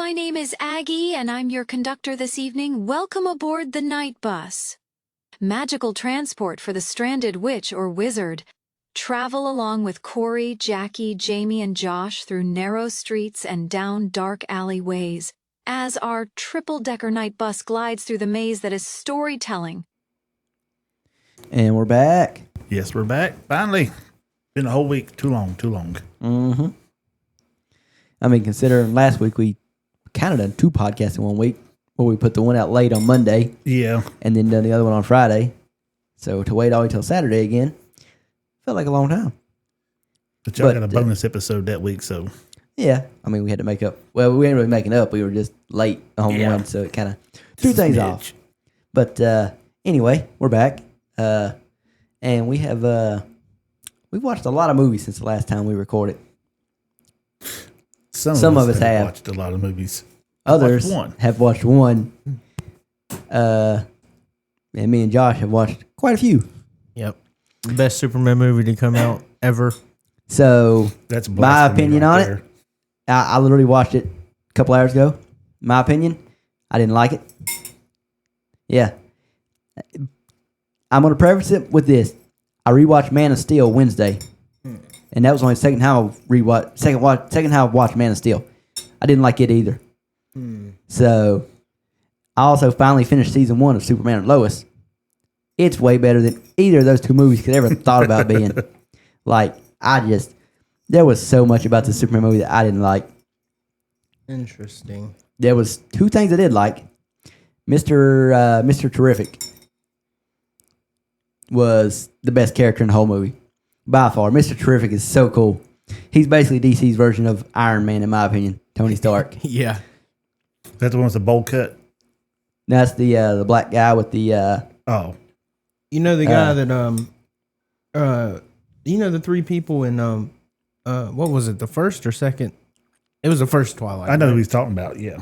my name is Aggie, and I'm your conductor this evening. Welcome aboard the night bus. Magical transport for the stranded witch or wizard. Travel along with Corey, Jackie, Jamie, and Josh through narrow streets and down dark alleyways as our triple-decker night bus glides through the maze that is storytelling. And we're back. Yes, we're back. Finally. Been a whole week. Too long. Mm-hmm. I mean, considering last week we kind of done 2 podcasts in 1 week, where we put the one out late on Monday. Yeah. And then done the other one on Friday. So to wait all until Saturday again felt like a long time. But y'all got a bonus episode that week, so. Yeah. I mean, we had to make up. Well, we ain't really making up. We were just late on one, so it kind of threw things off. But anyway, we're back. And we have we've watched a lot of movies since the last time we recorded. Some of us have watched a lot of movies. Others have watched one. And me and Josh have watched quite a few. Yep. Best Superman movie to come out ever. So that's my opinion on it. I literally watched it a couple hours ago. My opinion, I didn't like it. Yeah. I'm going to preface it with this. I rewatched Man of Steel Wednesday. And that was only the second time I've watched Man of Steel. I didn't like it either. So I also finally finished season 1 of Superman and Lois. It's way better than either of those 2 movies could ever thought about being. Like, there was so much about the Superman movie that I didn't like. Interesting. There was 2 things I did like. Mr. Terrific was the best character in the whole movie. By far. Mr. Terrific is so cool. He's basically DC's version of Iron Man, in my opinion. Tony Stark. Yeah. That's the one with the bowl cut? That's the black guy with the... oh. You know the guy that... you know the 3 people in... what was it? The first or second? It was the first Twilight. I know who he's talking about, yeah.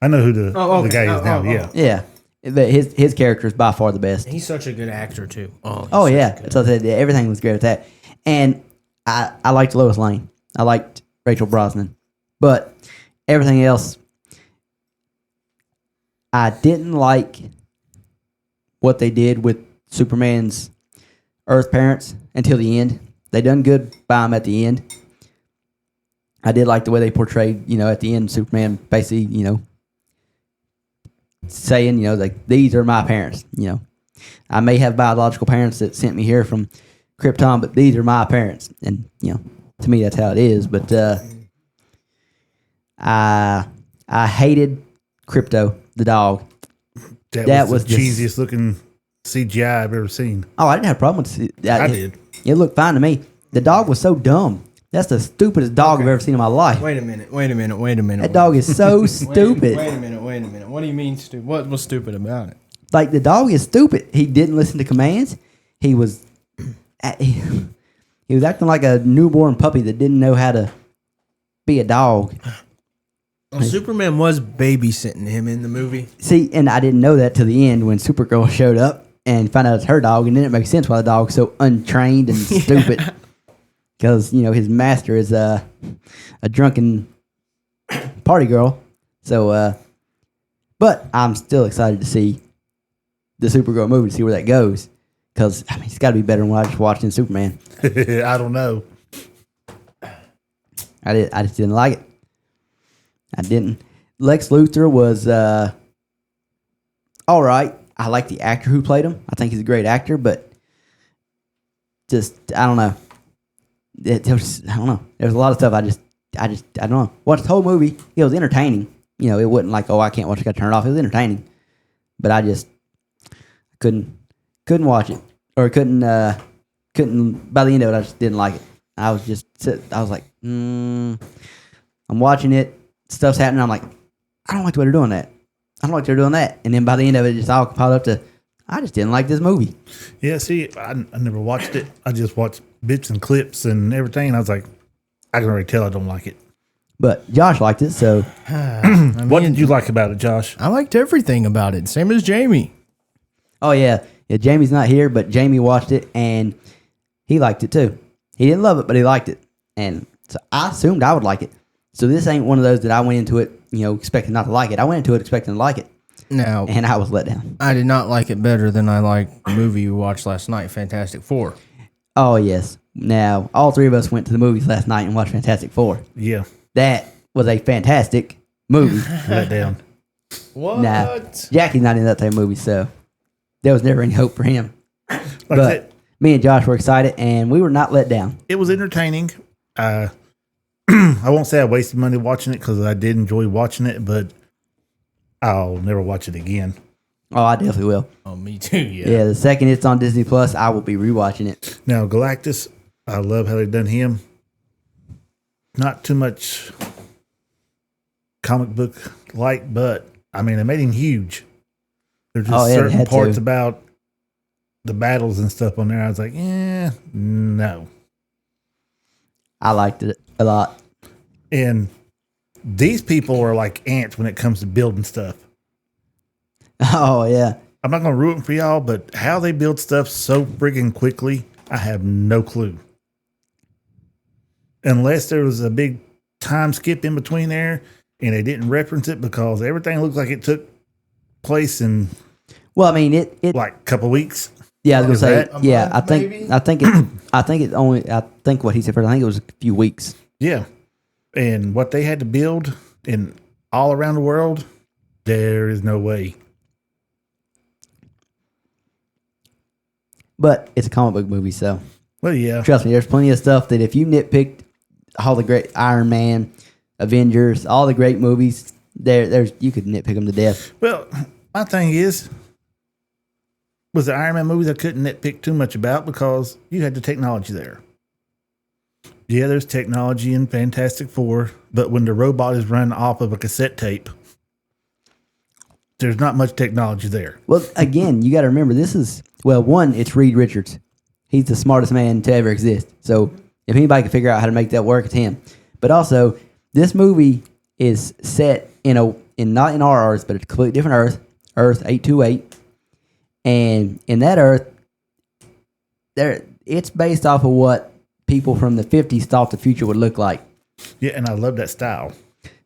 I know who the guy is now, yeah. Yeah. But his character is by far the best. He's such a good actor, too. Oh yeah. So I said, everything was great with that. And I liked Lois Lane. I liked Rachel Brosnan. But everything else, I didn't like what they did with Superman's Earth parents until the end. They done good by him at the end. I did like the way they portrayed, at the end, Superman basically, saying, like, these are my parents, I may have biological parents that sent me here from Krypton, but these are my parents. And, to me, that's how it is. But I hated Crypto, the dog. That was the cheesiest looking CGI I've ever seen. Oh, I didn't have a problem with that. I did. It looked fine to me. The dog was so dumb. That's the stupidest dog I've ever seen in my life. Wait a minute. That dog is so stupid. Wait a minute. What do you mean stupid? What was stupid about it? Like, the dog is stupid. He didn't listen to commands. He was acting like a newborn puppy that didn't know how to be a dog. Well, Superman was babysitting him in the movie. See, and I didn't know that till the end when Supergirl showed up and found out it's her dog, and then it makes sense why the dog's so untrained and stupid. Because, his master is a drunken party girl. So, but I'm still excited to see the Supergirl movie, to see where that goes. Because, it's got to be better than what I just watched in Superman. I don't know. I just didn't like it. I didn't. Lex Luthor was all right. I like the actor who played him. I think he's a great actor, but just, I don't know. I don't know. There's a lot of stuff I don't know. Watched the whole movie. It was entertaining. It wasn't like, I can't watch it, got to turn it off. It was entertaining. But I just couldn't watch it. Or couldn't, by the end of it, I just didn't like it. I was like, I'm watching it. Stuff's happening. I'm like, I don't like the way they're doing that. I don't like they're doing that. And then by the end of it, it just all piled up to, I just didn't like this movie. Yeah, see, I never watched it. I just watched bits and clips and everything. And I was like, I can already tell I don't like it. But Josh liked it, so. What did you like about it, Josh? I liked everything about it. Same as Jamie. Oh, yeah. Yeah, Jamie's not here, but Jamie watched it, and he liked it, too. He didn't love it, but he liked it. And so I assumed I would like it. So this ain't one of those that I went into it, expecting not to like it. I went into it expecting to like it, Now, and I was let down. I did not like it better than I liked the movie we watched last night, Fantastic Four. Oh yes. Now all three of us went to the movies last night and watched Fantastic Four. Yeah, That was a fantastic movie. let down. What? Now Jackie's not in that type of movie, so there was never any hope for him. Like I But said, me and Josh were excited, and we were not let down. it was entertaining. I won't say I wasted money watching it because I did enjoy watching it, but I'll never watch it again. Oh, I definitely will. Oh, me too. Yeah. Yeah, the second it's on Disney Plus, I will be rewatching it. Now, Galactus, I love how they've done him. Not too much comic book like, but I mean, they made him huge. There's just Oh, yeah, they certain had parts to. about the battles and stuff on there. I was like, no. I liked it a lot. And these people are like ants when it comes to building stuff. Oh yeah, I'm not going to ruin it for y'all, but how they build stuff so friggin' quickly, I have no clue. Unless there was a big time skip in between there and they didn't reference it because everything looked like it took place in well, I mean it. like a couple weeks. Yeah, I was Is gonna that say. a Yeah, month, maybe? I think it's only. I think what he said first. I think it was a few weeks. Yeah. And what they had to build in all around the world, there is no way. But it's a comic book movie, so Well, yeah. trust me, there's plenty of stuff that if you nitpicked all the great Iron Man, Avengers, all the great movies, there's you could nitpick them to death. Well, my thing is, with the Iron Man movies, I couldn't nitpick too much about because you had the technology there. Yeah, there's technology in Fantastic Four, but when the robot is run off of a cassette tape, there's not much technology there. Well, again, you got to remember this is one. It's Reed Richards. He's the smartest man to ever exist. So if anybody can figure out how to make that work, it's him. But also, this movie is set in not in our Earth, but a completely different Earth, Earth 828. And in that Earth, it's based off of what people from the 50s thought the future would look like. Yeah, and I love that style.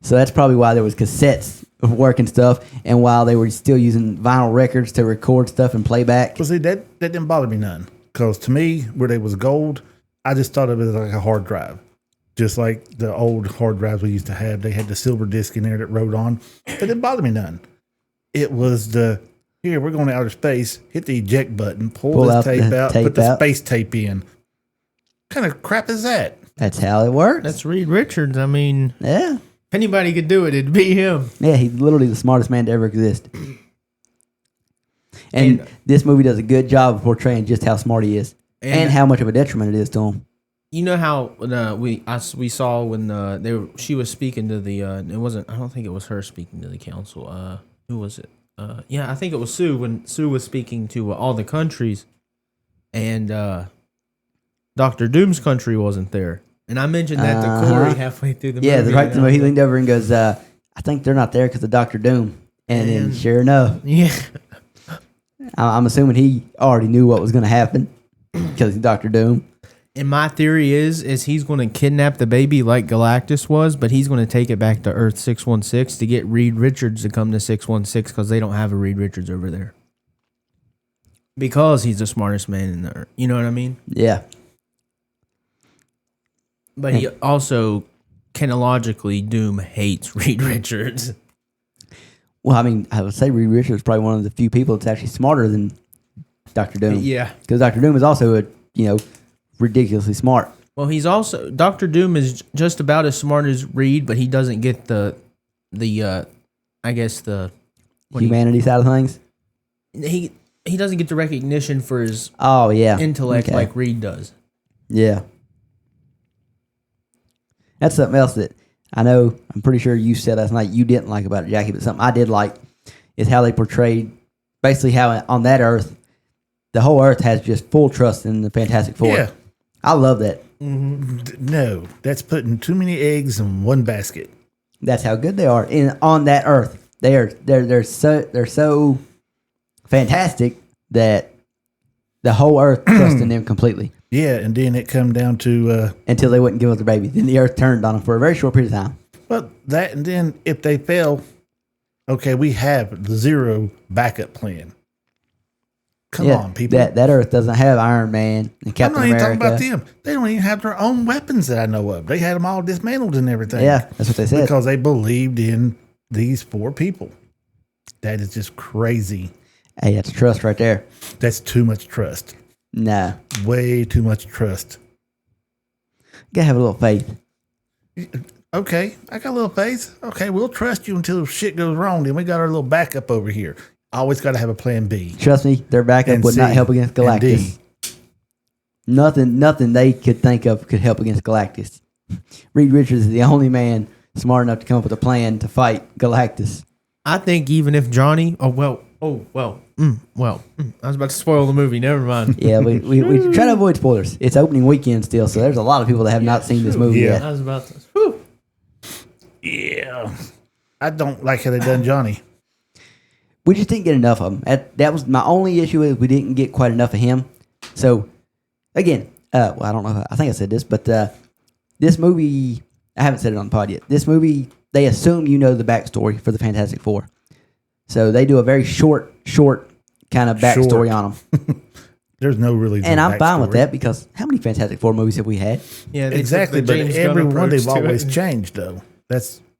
So that's probably why there was cassettes of working stuff, and while they were still using vinyl records to record stuff and play back. Well, see, that didn't bother me none. Because to me, where they was gold, I just thought of it as like a hard drive. Just like the old hard drives we used to have. They had the silver disc in there that wrote on. It didn't bother me none. It was here, we're going to outer space, hit the eject button, pull this out tape the out, tape put the out. space tape in. What kind of crap is that? That's how it works. That's Reed Richards. I mean, Yeah. if anybody could do it, it'd be him. Yeah, he's literally the smartest man to ever exist. And this movie does a good job of portraying just how smart he is and how much of a detriment it is to him. You know how we saw when she was speaking to the it wasn't, I don't think it was her speaking to the council. Who was it? Yeah, I think it was Sue, when Sue was speaking to all the countries, and Dr. Doom's country wasn't there. And I mentioned that to Corey halfway through the movie. Right. He leaned over and goes, I think they're not there because of Dr. Doom. And then sure enough, Yeah. I'm assuming he already knew what was going to happen because he's Dr. Doom. And my theory is he's going to kidnap the baby like Galactus was, but he's going to take it back to Earth 616 to get Reed Richards to come to 616 because they don't have a Reed Richards over there. Because he's the smartest man in the Earth. You know what I mean? Yeah. But he also, chronologically, Doom hates Reed Richards. Well, I mean, I would say Reed Richards is probably one of the few people that's actually smarter than Dr. Doom. Yeah. Because Dr. Doom is also ridiculously smart. Well, he's also, Dr. Doom is just about as smart as Reed, but he doesn't get the I guess the Humanity side of things. he doesn't get the recognition for his Oh, yeah. intellect Okay. like Reed does. Yeah. That's something else that I know, I'm pretty sure you said last night you didn't like about it, Jackie, but something I did like is how they portrayed basically how on that Earth, the whole Earth has just full trust in the Fantastic Four. Yeah. I love that. No, that's putting too many eggs in one basket. That's how good they are on that Earth. They're so fantastic that the whole Earth trusts in them completely. Yeah, and then it come down to Until they wouldn't give up their baby. Then the Earth turned on them for a very short period of time. Well, that and then if they fail, okay, we have the zero backup plan. Come on, people. That Earth doesn't have Iron Man and Captain I'm not America. even talking about them. They don't even have their own weapons that I know of. They had them all dismantled and everything. Yeah, that's what they said. Because they believed in these 4 people. That is just crazy. Hey, that's trust right there. That's too much trust. No. Way too much trust. You gotta have a little faith. Okay, I got a little faith. Okay, we'll trust you until shit goes wrong. Then we got our little backup over here. Always got to have a plan B. Trust me, their backup And would not C, help against and Galactus. D. Nothing they could think of could help against Galactus. Reed Richards is the only man smart enough to come up with a plan to fight Galactus. I think even if Johnny, I was about to spoil the movie. Never mind. Yeah, we try to avoid spoilers. It's opening weekend still, so there's a lot of people that have not seen this movie Yeah. yet. I was about to. Whew. Yeah. I don't like how they done Johnny. We just didn't get enough of him. That was my only issue is we didn't get quite enough of him. So, again, I don't know. I think I said this, but this movie, I haven't said it on the pod yet. This movie, they assume you know the backstory for the Fantastic Four. So they do a very short kind of backstory on them. There's no really. And I'm fine with backstory. that because how many Fantastic Four movies have we had? Yeah, they took Exactly, the but James Gunn every one approach they've to always it. changed though.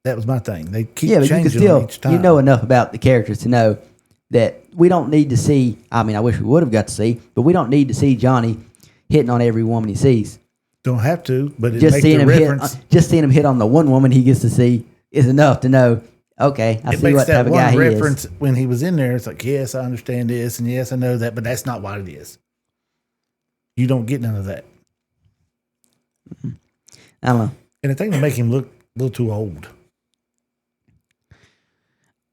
That was my thing. They keep Yeah, but you changing can still, them each time. you know enough about the characters to know that we don't need to see, I mean, I wish we would have got to see, but we don't need to see Johnny hitting on every woman he sees. Don't have to, but it Just makes seeing the him reference. just seeing him hit on the one woman he gets to see is enough to know, okay, I It see makes what type that of guy one he reference is. when he was in there. It's like, yes, I understand this, and yes, I know that, but that's not what it is. You don't get none of that. I don't know. And the thing to make him look a little too old.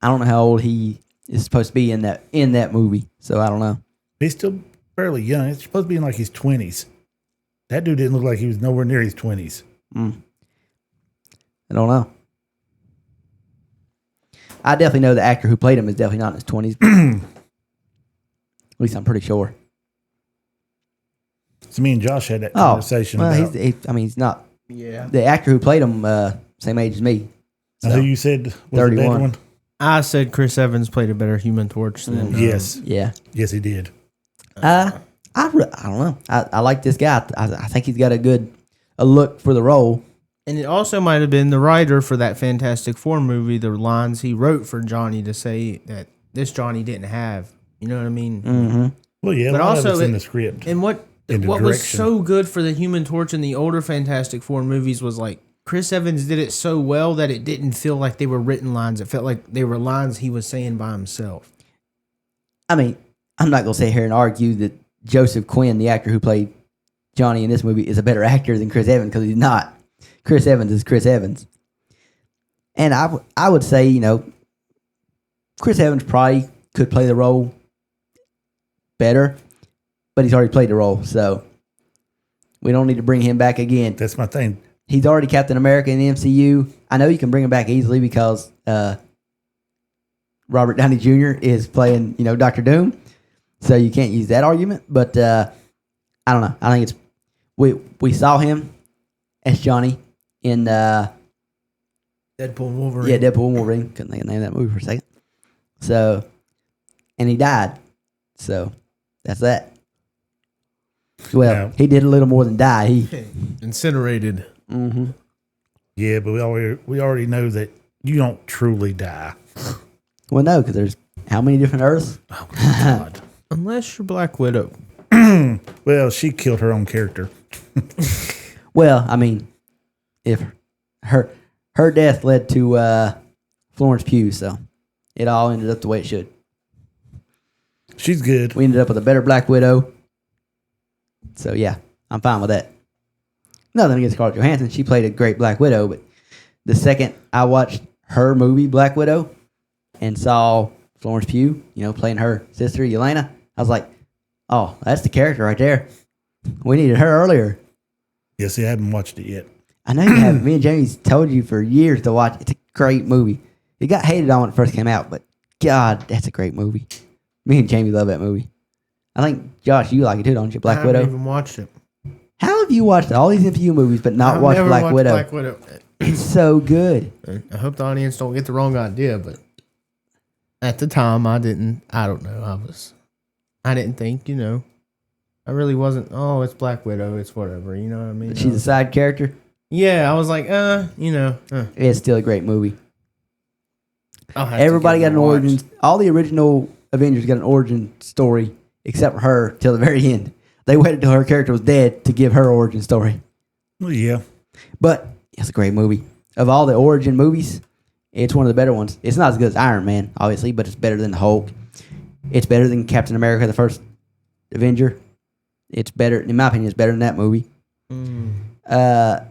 I don't know how old he is supposed to be in that movie, so I don't know. He's still fairly young. It's supposed to be in like his 20s. That dude didn't look like he was nowhere near his 20s. I don't know. I definitely know the actor who played him is definitely not in his 20s. At least I'm pretty sure. So me and Josh had that conversation well, about he's not. Yeah. The actor who played him, same age as me. Now, who you said was the 31. better one. I said Chris Evans played a better Human Torch than. Yes. Yeah. Yes, he did. I don't know. I like this guy. I think he's got a look for the role. And it also might have been the writer for that Fantastic Four movie, the lines he wrote for Johnny to say that this Johnny didn't have. You know what I mean? Mm-hmm. Well, yeah, But a lot also of it's in it- the script. And what In the was direction. so good for the Human Torch in the older Fantastic Four movies was like Chris Evans did it so well that it didn't feel like they were written lines. It felt like they were lines he was saying by himself. I mean, I'm not going to sit here and argue that Joseph Quinn, the actor who played Johnny in this movie, is a better actor than Chris Evans because he's not. Chris Evans is Chris Evans. And I would say, Chris Evans probably could play the role better, but he's already played the role, so we don't need to bring him back again. That's my thing. He's already Captain America in the MCU. I know you can bring him back easily because Robert Downey Jr. is playing, Doctor Doom. So you can't use that argument. But I don't know. I think we saw him as Johnny in Deadpool and Wolverine. yeah, Deadpool and Wolverine. Couldn't think of the name of that movie for a second. So, and he died. So that's that. Well, Now- he did a little more than die. He Incinerated. mm-hmm. Yeah, but we already know that you don't truly die. Well, no, because there's how many different Earths? Oh, God. Unless you're Black Widow. Well, she killed her own character. Well, I mean, if her death led to Florence Pugh, so it all ended up the way it should. She's good. We ended up with a better Black Widow. So yeah, I'm fine with that. Nothing against Scarlett Johansson. She played a great Black Widow, but the second I watched her movie, Black Widow, and saw Florence Pugh, playing her sister, Yelena, I was like, oh, that's the character right there. We needed her earlier. Yeah, see, I haven't watched it yet. I know you have. Me and Jamie's told you for years to watch. It's a great movie. It got hated on when it first came out, but God, that's a great movie. Me and Jamie love that movie. I think, Josh, you like it too, don't you? Black I Widow. haven't even watched it. How have you watched all these MCU movies but not I've watched never Black watched Widow? Black Widow. It's so good. I hope the audience don't get the wrong idea, but at the time I didn't. I don't know. I didn't think. I really wasn't. Oh, it's Black Widow. It's whatever. You know what I mean? She's a side character. Yeah, I was like, It's still a great movie. I'll have Everybody to got give an it a watch. origin. All the original Avengers got an origin story, except for her till the very end. They waited till her character was dead to give her origin story. Well, yeah. But it's a great movie. Of all the origin movies, it's one of the better ones. It's not as good as Iron Man, obviously, but it's better than the Hulk. It's better than Captain America, the first Avenger. It's better, in my opinion, it's better than that movie. I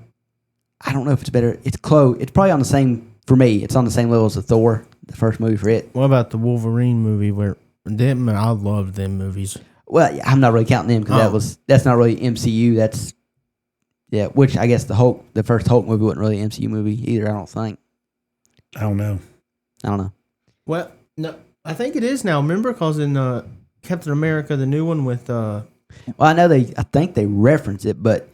don't know if it's better. It's close. It's probably on the same, for me, it's on the same level as the Thor, the first movie for it. What about the Wolverine movie? I loved them movies. Well, yeah, I'm not really counting them because that's not really MCU. That's, yeah, which I guess the first Hulk movie wasn't really an MCU movie either, I don't think. I don't know. Well, no, I think it is now. Remember, because in Captain America, the new one with Well, I think they reference it, but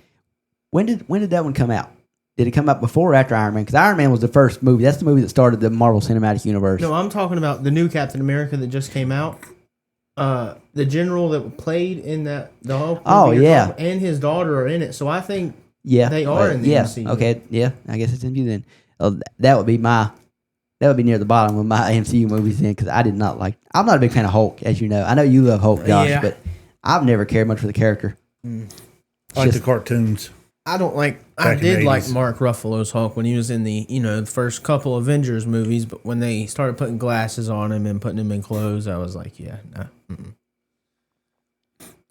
when did that one come out? Did it come out before or after Iron Man? Because Iron Man was the first movie. That's the movie that started the Marvel Cinematic Universe. No, I'm talking about the new Captain America that just came out. The general that played in the Hulk movie. Oh, yeah. And his daughter are in it. So I think Yeah, they are in the MCU. Okay, yeah, I guess it's MCU then. That would be near the bottom of my MCU movies then, because I'm not a big fan of Hulk, as you know. I know you love Hulk, Josh, Yeah. but I've never cared much for the character. I like the cartoons. I don't like. Back I in did the like 80s. Mark Ruffalo's Hulk when he was in the first couple Avengers movies, but when they started putting glasses on him and putting him in clothes, I was like, yeah, nah.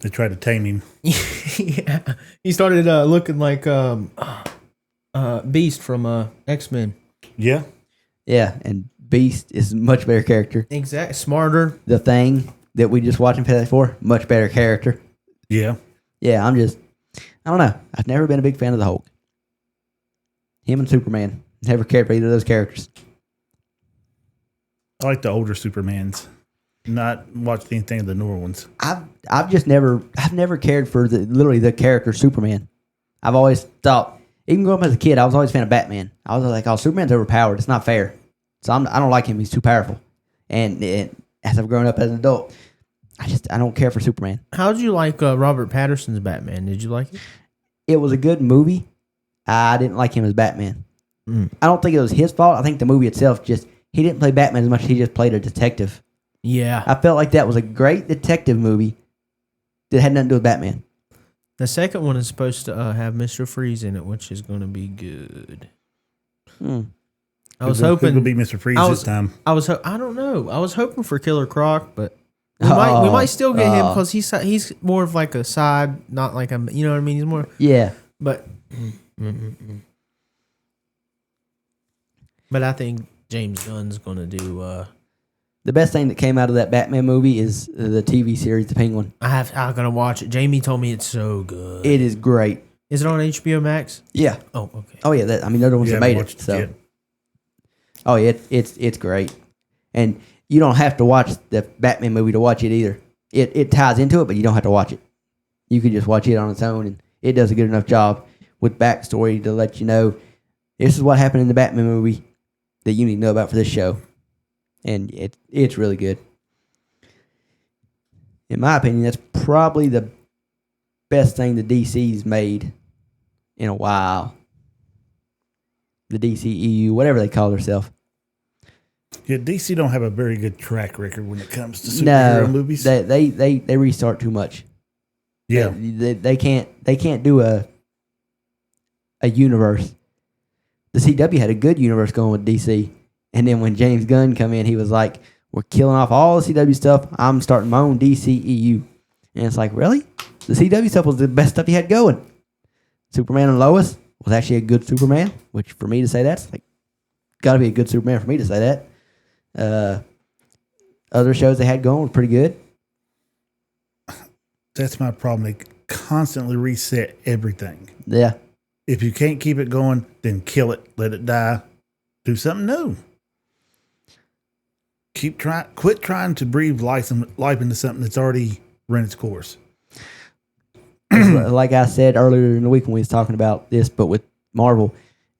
They tried to tame him. Yeah, he started looking like Beast from X-Men. Yeah. Yeah, and Beast is a much better character. Exactly, smarter. The Thing that we just watched him play for, much better character. Yeah. Yeah, I don't know. I've never been a big fan of the Hulk. Him and Superman. Never cared for either of those characters. I like the older Supermans. Not watched anything of the newer ones. I've never cared for literally the character Superman. I've always thought, even growing up as a kid, I was always a fan of Batman. I was like, oh, Superman's overpowered. It's not fair. So I don't like him. He's too powerful. And as I've grown up as an adult, I don't care for Superman. How'd you like Robert Pattinson's Batman? Did you like it? It was a good movie. I didn't like him as Batman. Mm. I don't think it was his fault. I think the movie itself he didn't play Batman as much as he just played a detective. Yeah. I felt like that was a great detective movie that had nothing to do with Batman. The second one is supposed to have Mr. Freeze in it, which is going to be good. I was Who hoping will be Mr. Freeze this time? I don't know. I was hoping for Killer Croc, but we might still get him because he's more of like a side, not like a, you know what I mean. He's more, Yeah. but I think James Gunn's gonna do. The best thing that came out of that Batman movie is the TV series, The Penguin. I'm gonna watch it. Jamie told me it's so good. It is great. Is it on HBO Max? Yeah. Oh, okay. Oh yeah. They're the ones Yeah, that I made haven't it. watched it So. yet. Oh yeah, it's great, and you don't have to watch the Batman movie to watch it either. It ties into it, but you don't have to watch it. You can just watch it on its own, and it does a good enough job with backstory to let you know this is what happened in the Batman movie that you need to know about for this show, and it's really good. In my opinion, that's probably the best thing the DC's made in a while. The DCEU, whatever they call themselves. Yeah, DC don't have a very good track record when it comes to superhero movies. They restart too much. Yeah. They can't do a universe. The CW had a good universe going with DC, and then when James Gunn come in, he was like, "We're killing off all the CW stuff. I'm starting my own DCEU," and it's like, really? The CW stuff was the best stuff he had going. Superman and Lois was actually a good Superman, which for me to say that's like, got to be a good Superman for me to say that. Other shows they had going were pretty good. That's my problem. They constantly reset everything. Yeah. If you can't keep it going, then kill it. Let it die. Do something new. Quit trying to breathe life into something that's already run its course. Like I said earlier in the week when we was talking about this, but with Marvel,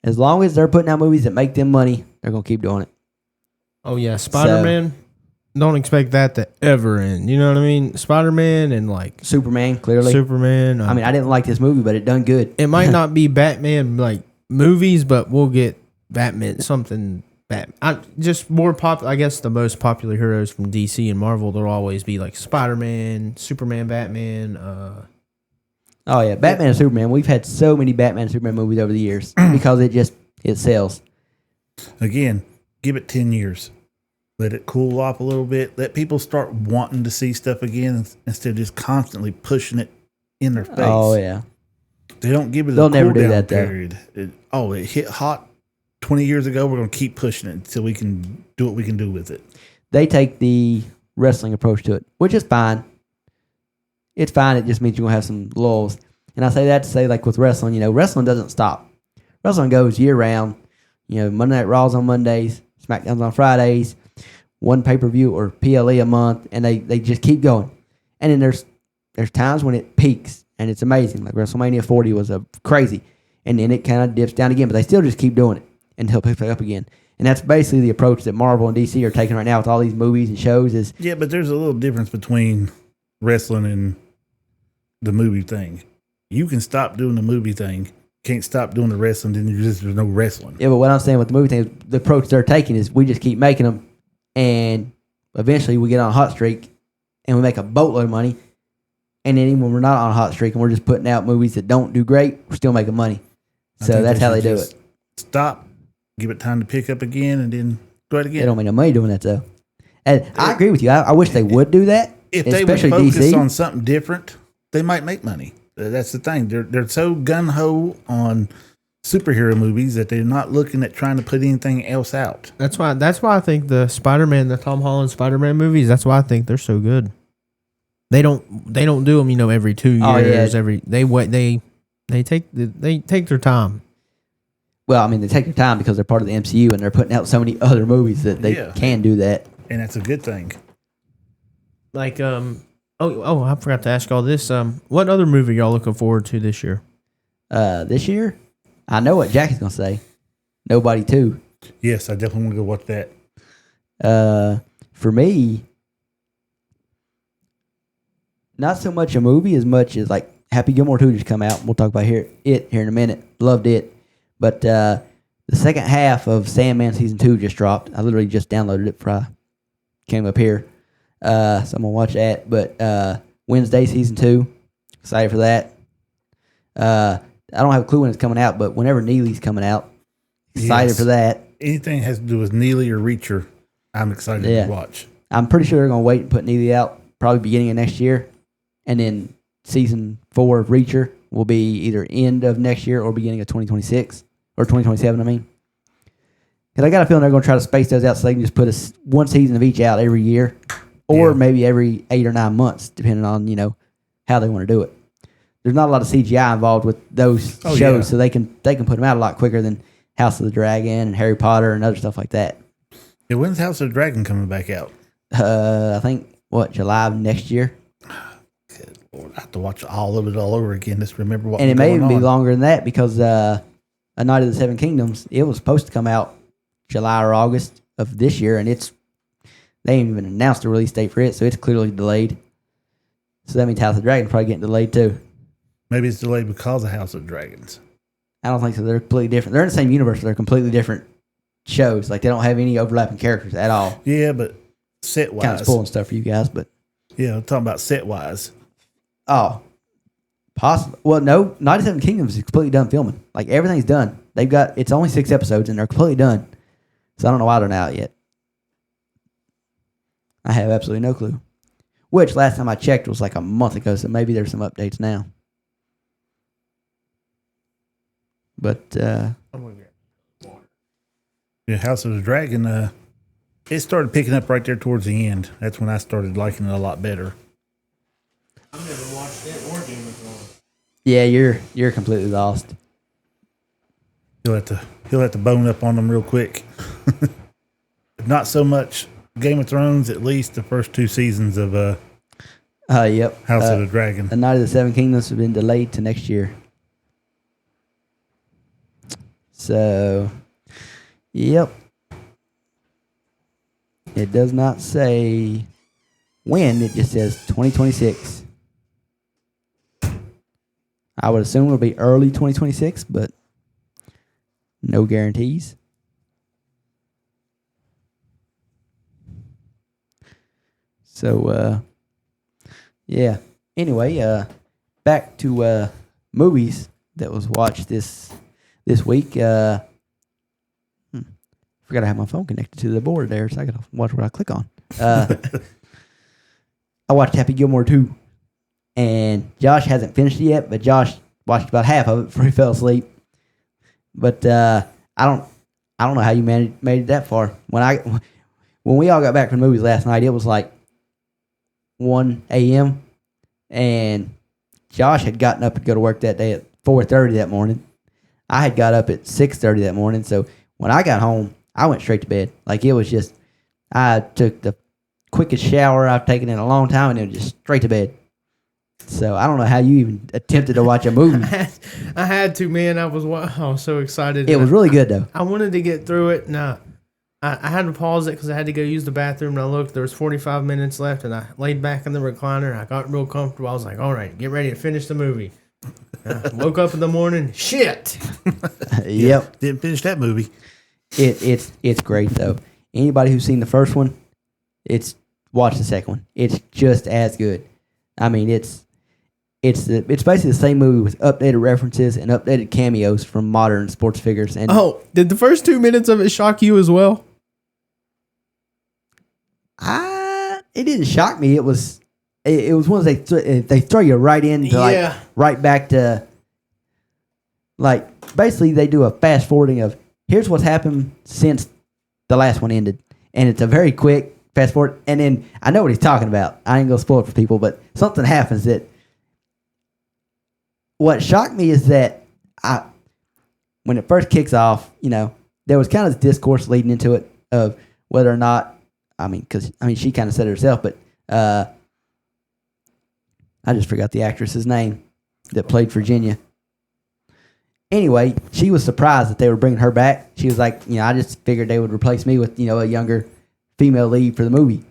As long as they're putting out movies that make them money, they're gonna keep doing it. Oh yeah, Spider-Man. Don't expect that to ever end. You know what I mean? Spider-Man and like Superman, clearly. Superman. I mean, I didn't like this movie, but it done good. It might not be Batman like movies, but we'll get Batman something. Just more pop. I guess the most popular heroes from DC and Marvel, there'll always be like Spider-Man, Superman, Batman. Oh yeah, Batman and Superman. We've had so many Batman and Superman movies over the years because it sells. Again, give it 10 years. Let it cool off a little bit. Let people start wanting to see stuff again instead of just constantly pushing it in their face. Oh yeah, they don't give it. They'll a never do cool-down that though. period. It hit hot 20 years ago. We're going to keep pushing it until we can do what we can do with it. They take the wrestling approach to it, which is fine. It's fine. It just means you're gonna have some lulls. And I say that to say, like with wrestling, wrestling doesn't stop. Wrestling goes year round. Monday Night Raw's on Mondays, SmackDown's on Fridays, one pay-per-view or PLE a month, and they just keep going. And then there's times when it peaks, and it's amazing. Like WrestleMania 40 was crazy. And then it kind of dips down again, but they still just keep doing it until it picks back up again. And that's basically the approach that Marvel and DC are taking right now with all these movies and shows. Yeah, but there's a little difference between wrestling and the movie thing. You can stop doing the movie thing. Can't stop doing the wrestling, then there's no wrestling. Yeah, but what I'm saying with the movie thing is the approach they're taking is we just keep making them, and eventually we get on a hot streak, and we make a boatload of money. And then even when we're not on a hot streak and we're just putting out movies that don't do great, we're still making money. So that's how they do it. Stop, give it time to pick up again, and then go ahead again. They don't make no money doing that, though. And I agree with you. I wish they would do that. If they would focus on something different, they might make money. That's the thing. They're so gun-ho on superhero movies that they're not looking at trying to put anything else out. That's why I think the Spider-Man, the Tom Holland Spider-Man movies, that's why I think they're so good. They don't do them, every 2 years. Oh, yeah. They take their time. Well, I mean, they take their time because they're part of the MCU and they're putting out so many other movies that they can do that. And that's a good thing. Like I forgot to ask all this. What other movie y'all looking forward to this year? This year, I know what Jackie's gonna say. Nobody 2. Yes, I definitely want to go watch that. For me, not so much a movie as much as like Happy Gilmore 2 just come out. We'll talk about here in a minute. Loved it, but the second half of Sandman season 2 just dropped. I literally just downloaded it before I came up here. So I'm gonna watch that. But Wednesday season 2, excited for that. I don't have a clue when it's coming out, but whenever Neely's coming out, excited for that. Anything has to do with Neely or Reacher, I'm excited to watch. I'm pretty sure they're gonna wait and put Neely out probably beginning of next year, and then season 4 of Reacher will be either end of next year or beginning of 2026 or 2027. I mean, because I got a feeling they're gonna try to space those out so they can just put one season of each out every year. Or maybe every 8 or 9 months, depending on, how they want to do it. There's not a lot of CGI involved with those shows, so they can put them out a lot quicker than House of the Dragon and Harry Potter and other stuff like that. Yeah, when's House of the Dragon coming back out? I think, July of next year? Good Lord, I have to watch all of it all over again. Just remember what. And it may even be longer than that because A Night of the Seven Kingdoms, it was supposed to come out July or August of this year, and they ain't even announced a release date for it, so it's clearly delayed. So that means House of the Dragon's probably getting delayed too. Maybe it's delayed because of House of Dragons. I don't think so. They're completely different. They're in the same universe, but they're completely different shows. Like, they don't have any overlapping characters at all. Yeah, but set-wise. Kind of spoiling stuff for you guys, but... Yeah, I'm talking about set-wise. Oh. Possible. Well, no. 97 Kingdoms is completely done filming. Like, everything's done. It's only 6 episodes, and they're completely done. So I don't know why they're not out yet. I have absolutely no clue. Which, last time I checked, was like a month ago, so maybe there's some updates now. But, yeah, House of the Dragon, it started picking up right there towards the end. That's when I started liking it a lot better. I've never watched it or Game of Thrones. Yeah, you're completely lost. He'll have to bone up on them real quick. Not so much Game of Thrones, at least the first 2 seasons of yep. House of the Dragon. The Night of the Seven Kingdoms have been delayed to next year. So, yep. It does not say when, it just says 2026. I would assume it'll be early 2026, but no guarantees. So, yeah. Anyway, back to movies that was watched this week. Forgot I have my phone connected to the board there, so I gotta watch what I click on. I watched Happy Gilmore 2, and Josh hasn't finished it yet, but Josh watched about half of it before he fell asleep. But I don't know how you made it that far. When we all got back from the movies last night, it was like 1 a.m. and Josh had gotten up to go to work that day at 4:30 that morning. I had got up at 6:30 that morning, so when I got home, I went straight to bed. Like, it was just, I took the quickest shower I've taken in a long time, and it was just straight to bed. So I don't know how you even attempted to watch a movie. I had to, man. I was so excited. It was really good, though. I wanted to get through it, and I had to pause it because I had to go use the bathroom, and I looked. There was 45 minutes left, and I laid back in the recliner. I got real comfortable. I was like, all right, get ready to finish the movie. I woke up in the morning. Shit. Yep. Didn't finish that movie. It's great, though. Anybody who's seen the first one, watch the second one. It's just as good. I mean, it's basically the same movie with updated references and updated cameos from modern sports figures. And did the first 2 minutes of it shock you as well? It didn't shock me. It was one of they throw you right into right back to, like, basically they do a fast forwarding of here's what's happened since the last one ended, and it's a very quick fast forward. And then I know what he's talking about. I ain't gonna spoil it for people, but something happens that. What shocked me is that when it first kicks off, there was kind of this discourse leading into it of whether or not, because she kind of said it herself, but I just forgot the actress's name that played Virginia. Anyway, she was surprised that they were bringing her back. She was like, I just figured they would replace me with, a younger female lead for the movie.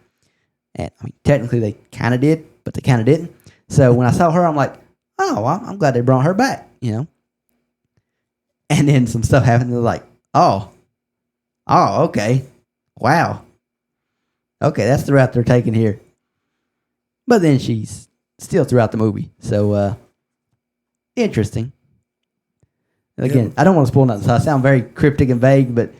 And technically they kind of did, but they kind of didn't. So when I saw her, I'm like, oh, well, I'm glad they brought her back, And then some stuff happened. They're like, oh, okay. Wow. Okay, that's the route they're taking here. But then she's still throughout the movie. So, interesting. Again, I don't want to spoil nothing, so I sound very cryptic and vague, but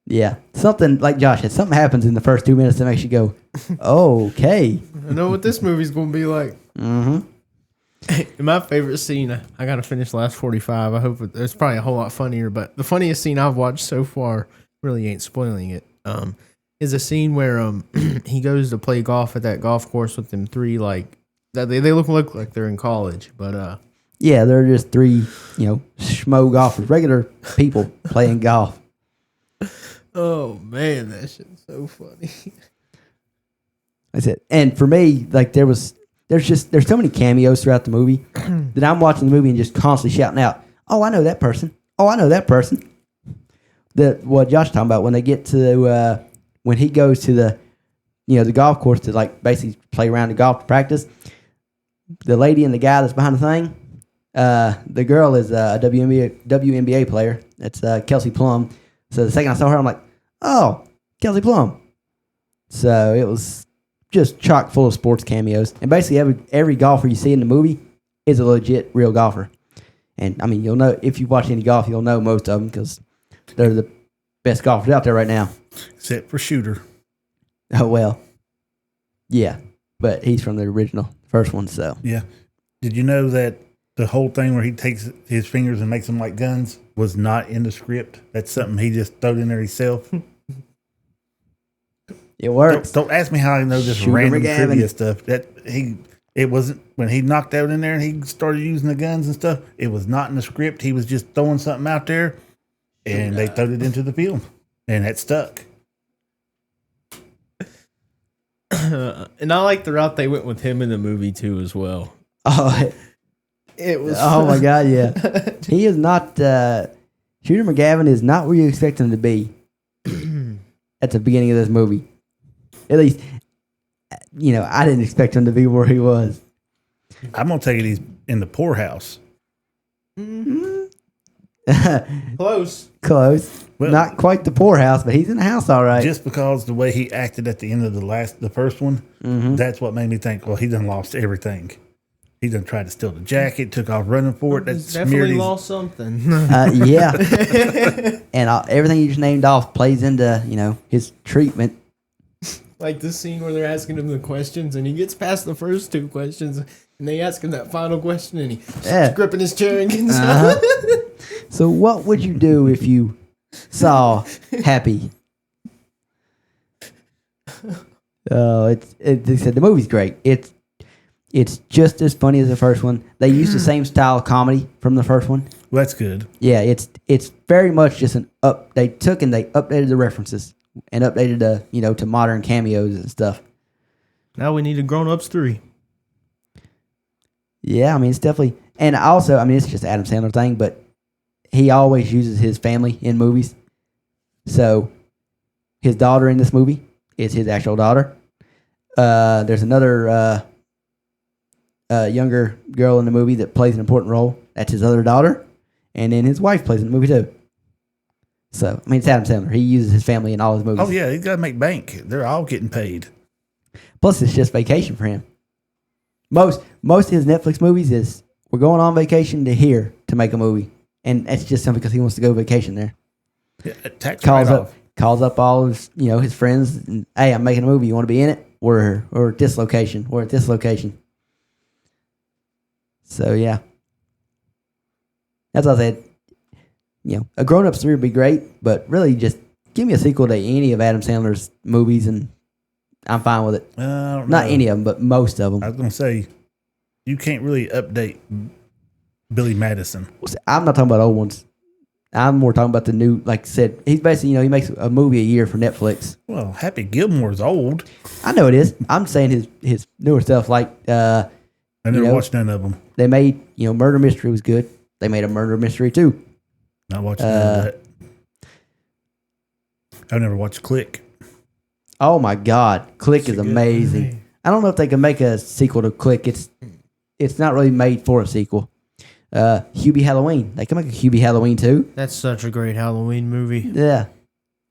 yeah, something like Josh said, something happens in the first 2 minutes that makes you go, okay. I know what this movie's going to be like. Mm-hmm. My favorite scene, I got to finish the last 45. I hope it's probably a whole lot funnier, but the funniest scene I've watched so far, really ain't spoiling it, is a scene where he goes to play golf at that golf course with them three, like, they look like they're in college, but yeah, they're just three, schmo golfers, regular people playing golf. Oh man, that shit's so funny. That's it. And for me, like, there's so many cameos throughout the movie that I'm watching the movie and just constantly shouting out, "Oh, I know that person. Oh, I know that person." What Josh talking about when they get to when he goes to the golf course to, like, basically play around the golf practice. The lady and the guy that's behind the thing, the girl is a WNBA player. That's Kelsey Plum. So the second I saw her, I'm like, oh, Kelsey Plum. So it was just chock full of sports cameos. And basically every golfer you see in the movie is a legit real golfer. And, you'll know, if you watch any golf, you'll know most of them because they're the best golfers out there right now. Except for Shooter. Oh, well. Yeah. But he's from the original first one, so. Yeah. Did you know that the whole thing where he takes his fingers and makes them like guns was not in the script? That's something he just threw in there himself. It works. Don't ask me how I know this Shooter random McGavin. trivia stuff. It wasn't when he knocked out in there and he started using the guns and stuff. It was not in the script. He was just throwing something out there, and they threw it into the film, and that stuck. And I like the route they went with him in the movie too, as well. Oh, It was. oh my God, yeah. He is not Shooter McGavin is not where you expect him to be at the beginning of this movie. At least, I didn't expect him to be where he was. I'm gonna take it. He's in the poorhouse. Close. Close. Well- Not quite the poorhouse, but he's in the house all right. Just because the way he acted at the end of the first one, that's what made me think. Well, he done lost everything. He done tried to steal the jacket, took off running for it. That's Definitely lost something. Yeah. And everything you just named off plays into, his treatment. Like this scene where they're asking him the questions and he gets past the first two questions and they ask him that final question and he's gripping his chair and getting stuff. So what would you do if you saw Happy? Oh, they said the movie's great. It's just as funny as the first one. They used the same style of comedy from the first one. Well, that's good. Yeah, it's very much just they took and they updated the references and updated to modern cameos and stuff. Now we need a Grown Ups 3. Yeah, I mean it's definitely, and also it's just Adam Sandler thing, but he always uses his family in movies. So his daughter in this movie is his actual daughter. There's another younger girl in the movie that plays an important role. That's his other daughter. And then his wife plays in the movie too. So, it's Adam Sandler. He uses his family in all his movies. Oh, yeah, he's got to make bank. They're all getting paid. Plus, it's just vacation for him. Most of his Netflix movies is, we're going on vacation to here to make a movie. And that's just simply because he wants to go vacation there. Yeah, tax Calls write-off. up all his, his friends. And, hey, I'm making a movie. You want to be in it? We're at this location. We're at this location. So, yeah. That's what I said. A Grown Ups 3 would be great, but really just give me a sequel to any of Adam Sandler's movies, and I'm fine with it. I don't Not know. any of them, but most of them. I was going to say, you can't really update Billy Madison. I'm not talking about old ones. I'm more talking about the new, like I said, he's basically, he makes a movie a year for Netflix. Well, Happy Gilmore's old. I know it is. I'm saying his newer stuff, like, I never watched none of them. they made, Murder Mystery was good. They made a Murder Mystery too. Not watching none of that. I've never watched Click. Oh my God, Click is amazing. I don't know if they can make a sequel to Click. It's not really made for a sequel. Hubie Halloween. They can make a Hubie Halloween too. That's such a great Halloween movie. Yeah,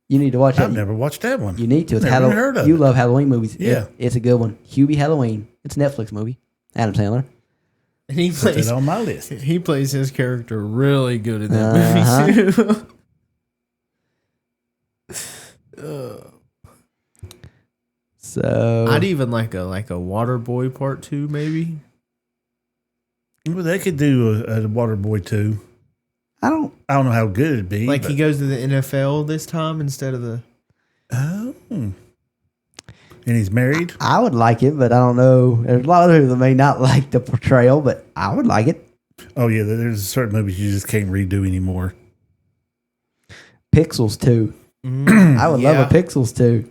you need to watch I've it. never watched that one. You need to. It's Never even heard of You it. love Halloween movies. Yeah. It's a good one. Hubie Halloween. It's a Netflix movie. Adam Sandler. And he Put plays it on my list. he plays his character really good in that movie too. So I'd even like a Water Boy Part 2 maybe. Well, they could do a Waterboy too. I don't. I don't know how good it'd be. Like but- he goes to the NFL this time instead of the. Oh. And he's married? I would like it, but I don't know. There's a lot of people that may not like the portrayal, but I would like it. Oh, yeah. There's certain movies you just can't redo anymore. Pixels 2. I would love a Pixels 2.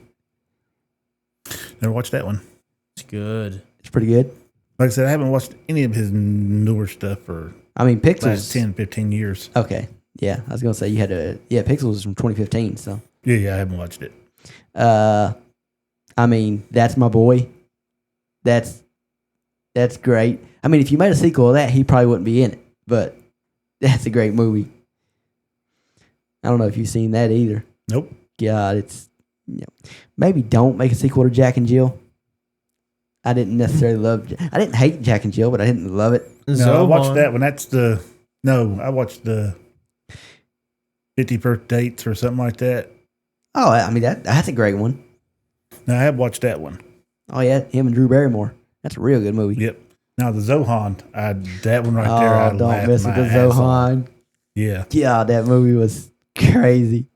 Never watched that one. It's good. It's pretty good. Like I said, I haven't watched any of his newer stuff for last Pixels. 10, 15 years. Okay. Yeah, I was going to say you had to. Yeah, Pixels is from 2015, so. Yeah, I haven't watched it. That's my boy. That's great. If you made a sequel of that, he probably wouldn't be in it, but that's a great movie. I don't know if you've seen that either. Nope. God, it's maybe don't make a sequel to Jack and Jill. I didn't necessarily I didn't hate Jack and Jill, but I didn't love it. No, I watched that one. I watched the 50 First Dates or something like that. Oh, that's a great one. No, I have watched that one. Oh yeah, him and Drew Barrymore. That's a real good movie. Yep. Now the Zohan, that one right there. I Oh, don't laughed mess with my the ass off. Zohan. Yeah, Yeah, that movie was crazy.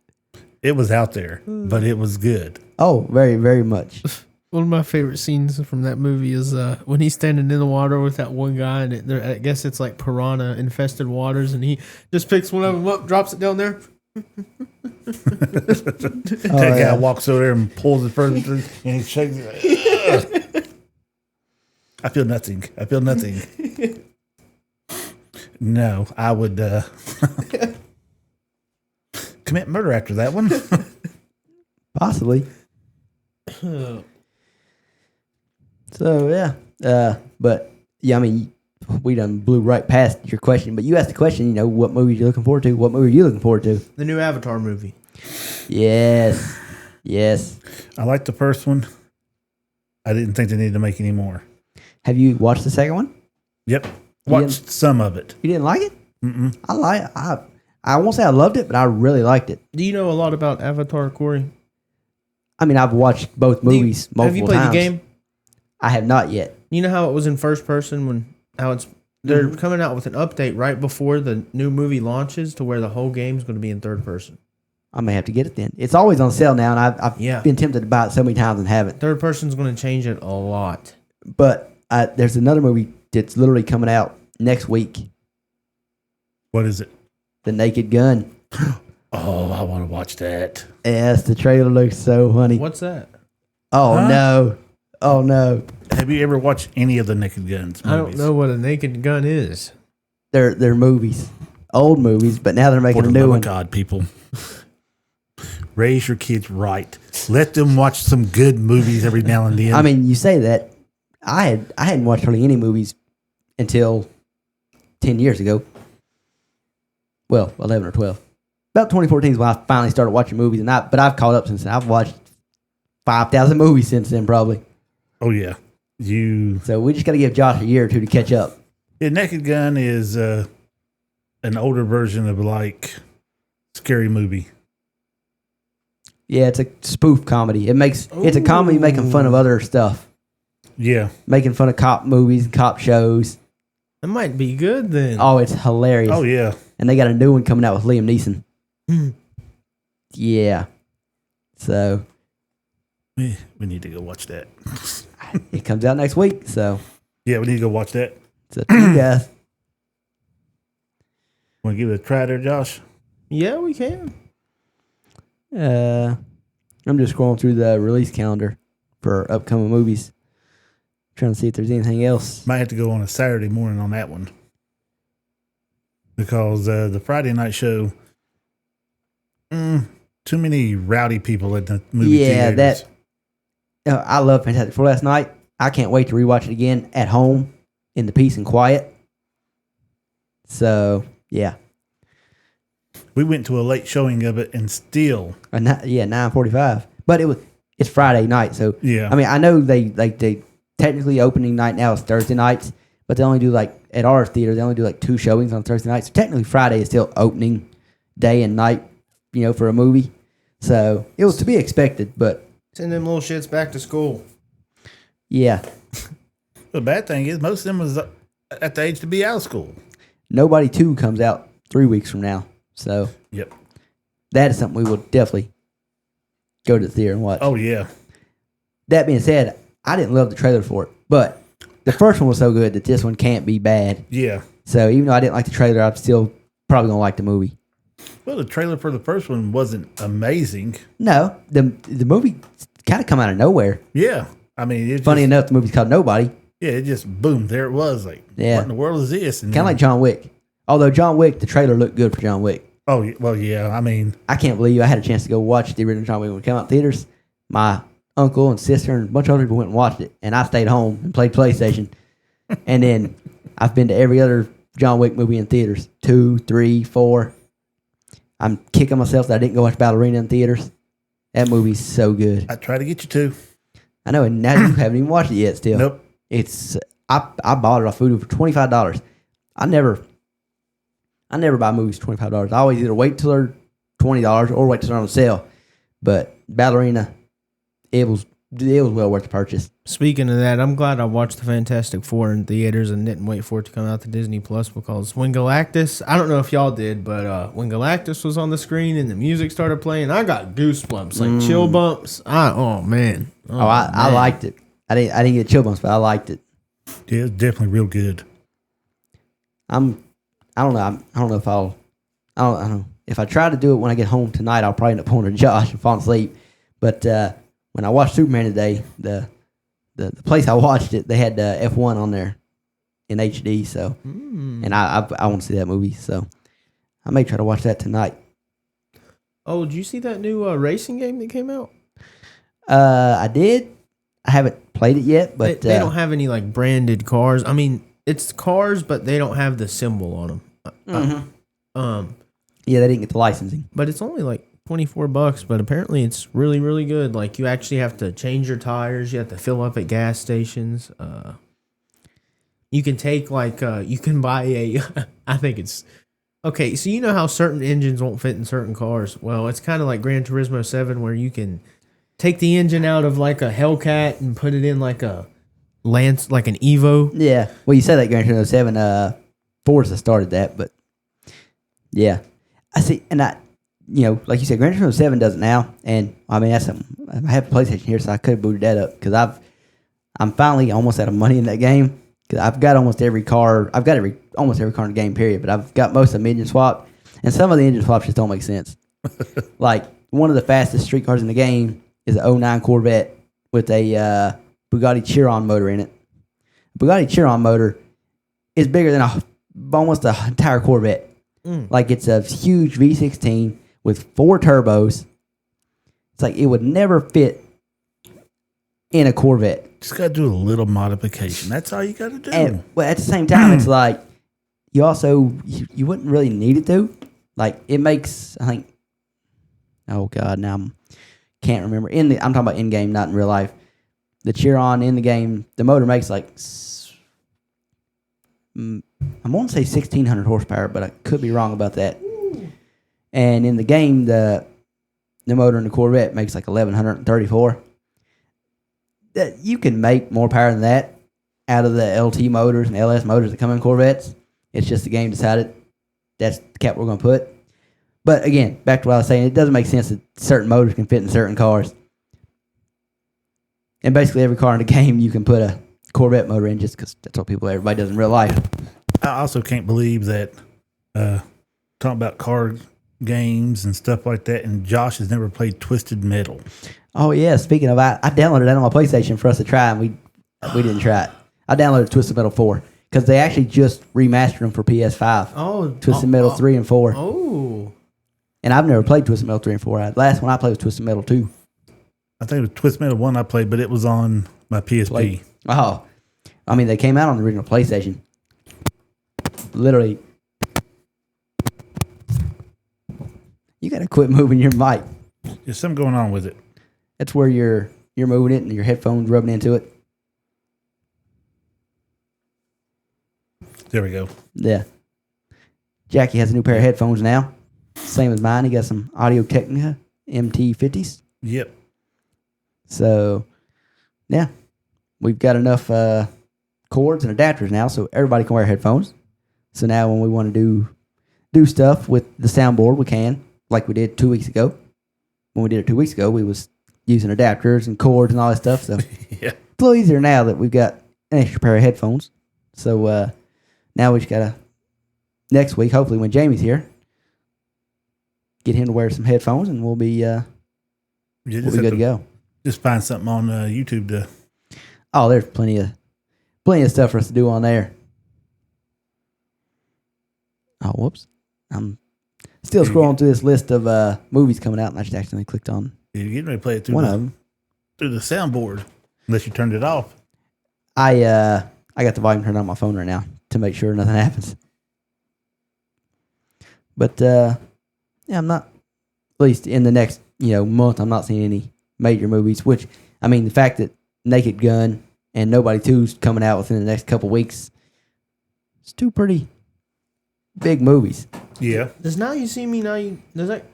it was out there, but it was good. Oh, very, very much. One of my favorite scenes from that movie is when he's standing in the water with that one guy, and I guess it's like piranha infested waters, and he just picks one of them up, drops it down there. That guy walks over there and pulls it further through, and he shakes it. Ugh. I feel nothing. No, I would. commit murder after that one. Possibly. So yeah, but yeah, I mean, we done blew right past your question. But you asked the question, what movie you looking forward to? What movie are you looking forward to? The new Avatar movie. Yes. I liked the first one. I didn't think they needed to make any more. Have you watched the second one? Yep. Watched some of it. You didn't like it? I won't say I loved it, but I really liked it. Do you know a lot about Avatar, Corey? I mean, I've watched both movies multiple times. Have you played the game? I have not yet. You know how it was in first person they're coming out with an update right before the new movie launches to where the whole game's going to be in third person. I may have to get it then. It's always on sale now, and I've been tempted to buy it so many times and haven't. Third person's going to change it a lot. But there's another movie that's literally coming out next week. What is it? The Naked Gun. Oh, I want to watch that. Yes, the trailer looks so funny. What's that? Oh, no. Oh, no. Have you ever watched any of the Naked Guns movies? I don't know what a Naked Gun is. They're movies. Old movies, but now they're making a new one. God, people. Raise your kids right. Let them watch some good movies every now and then. I mean, you say that. I hadn't watched hardly any movies until 10 years ago. Well, 11 or 12. About 2014 is when I finally started watching movies, but I've caught up since then. I've watched 5,000 movies since then, probably. Oh, yeah. So we just got to give Josh a year or two to catch up. Yeah, Naked Gun is an older version of like Scary Movie. Yeah, it's a spoof comedy. It's a comedy making fun of other stuff. Yeah. Making fun of cop movies and cop shows. It might be good then. Oh, it's hilarious. Oh, yeah. And they got a new one coming out with Liam Neeson. Yeah. So. We need to go watch that. It comes out next week, so. Yeah, we need to go watch that. It's up to you guys. Want to give it a try there, Josh? Yeah, we can. I'm just scrolling through the release calendar for upcoming movies. Trying to see if there's anything else. Might have to go on a Saturday morning on that one. Because the Friday night show, too many rowdy people at the movie theaters. I love Fantastic Four last night. I can't wait to rewatch it again at home in the peace and quiet. So, yeah. We went to a late showing of it and still. 9:45. But it's Friday night, so yeah. I mean, I know they technically opening night now is Thursday nights, but they only do at our theater they only do 2 showings on Thursday nights. So technically Friday is still opening day and night, for a movie. So it was to be expected, but send them little shits back to school. Yeah. The bad thing is most of them was at the age to be out of school. Nobody 2 comes out 3 weeks from now. So yep. That is something we will definitely go to the theater and watch. Oh, yeah. That being said, I didn't love the trailer for it, but the first one was so good that this one can't be bad. Yeah. So even though I didn't like the trailer, I'm still probably going to like the movie. Well, the trailer for the first one wasn't amazing. No, the movie kind of come out of nowhere. Yeah. I mean, funny enough, the movie's called Nobody. Yeah, it just, boom, there it was. What in the world is this? Kind of like John Wick. Although John Wick, the trailer looked good for John Wick. Oh, well, yeah. I mean, I can't believe I had a chance to go watch the original John Wick when it came out in theaters. My uncle and sister and a bunch of other people went and watched it, and I stayed home and played PlayStation. And then I've been to every other John Wick movie in theaters. 2, 3, 4. I'm kicking myself that I didn't go watch Ballerina in theaters. That movie's so good. I try to get you to. I know, and now you haven't even watched it yet still. Nope. I bought it off Voodoo for $25. I never buy movies for $25. I always either wait till they're $20 or wait till they're on sale. But Ballerina, it was well worth the purchase. Speaking of that, I'm glad I watched the Fantastic Four in theaters and didn't wait for it to come out to Disney Plus, because when Galactus, I don't know if y'all did, but when Galactus was on the screen and the music started playing, I got goosebumps, chill bumps. Oh man. I liked it. I didn't get chill bumps, but I liked it. Yeah, it's definitely real good. I don't know if I try to do it when I get home tonight, I'll probably end up pulling a Josh and falling asleep. But when I watched Superman today, the place I watched it, they had F1 on there in HD. So, and I want to see that movie. So I may try to watch that tonight. Oh, did you see that new racing game that came out? I did. I haven't played it yet, but They don't have any like branded cars. I mean, it's cars, but they don't have the symbol on them. Yeah, they didn't get the licensing. But it's only like $24. But apparently, it's really, really good. Like you actually have to change your tires. You have to fill up at gas stations. You can take like you can buy a. I think it's okay. So you know how certain engines won't fit in certain cars. Well, it's kind of like Gran Turismo 7, where you can take the engine out of like a Hellcat and put it in like a Lance, like an Evo. Yeah. Well, you said that Gran Turismo 7, Forza started that, but yeah. I see, and like you said, Gran Turismo 7 does it now, and I mean, that's something. I have a PlayStation here, so I could have booted that up, because I'm finally almost out of money in that game, because I've got almost every car. I've got almost every car in the game, period, but I've got most of them engine swapped, and some of the engine swaps just don't make sense. Like, one of the fastest street cars in the game is an '09 Corvette with a Bugatti Chiron motor in it. Bugatti Chiron motor is bigger than almost the entire Corvette. Like, it's a huge V16 with 4 turbos. It's like it would never fit in a Corvette. Just got to do a little modification. That's all you got to do. And well, at the same time, it's like you also you wouldn't really need it to. Like, it makes, I think. Oh God, now can't remember. I'm talking about in game, not in real life. The Chiron in the game, the motor makes like I want to say 1,600 horsepower, but I could be wrong about that. And in the game, the motor in the Corvette makes like 1,134. That you can make more power than that out of the LT motors and LS motors that come in Corvettes. It's just the game decided that's the cap we're going to put. But again, back to what I was saying, it doesn't make sense that certain motors can fit in certain cars. And basically every car in the game you can put a Corvette motor in, just because that's what everybody does in real life. I also can't believe that talking about car games and stuff like that, and Josh has never played Twisted Metal. Oh yeah, speaking of, I downloaded that on my PlayStation for us to try, and we didn't try it. I downloaded Twisted Metal 4 because they actually just remastered them for PS5. Oh, Twisted Metal 3 and 4. Oh, and I've never played Twisted Metal 3 and 4. The last one I played was Twisted Metal 2. I think it was Twisted Metal 1 I played, but it was on my PSP. Oh, I mean, they came out on the original PlayStation. Literally. You got to quit moving your mic. There's something going on with it. That's where you're moving it and your headphones rubbing into it. There we go. Yeah. Jackie has a new pair of headphones now. Same as mine. He got some Audio Technica MT50s. Yep. So, yeah. We've got enough cords and adapters now, so everybody can wear headphones. So now when we want to do stuff with the soundboard, we can, like we did 2 weeks ago. When we did it 2 weeks ago, we was using adapters and cords and all that stuff. So Yeah. it's a little easier now that we've got an extra pair of headphones. So now we just got to, next week, hopefully when Jamie's here, get him to wear some headphones, and we'll be good to go. Just find something on YouTube to. Oh, there's plenty of stuff for us to do on there. Oh, whoops. I'm still scrolling through this list of movies coming out, and I just accidentally clicked on You're getting ready to play it through one of them. through the soundboard, unless you turned it off. I got the volume turned on my phone right now to make sure nothing happens. But yeah, I'm not, at least in the next month, I'm not seeing any major movies. Which, I mean, the fact that Naked Gun and Nobody 2's coming out within the next couple weeks, it's 2 pretty big movies. Yeah. does Now You See Me Now You does that?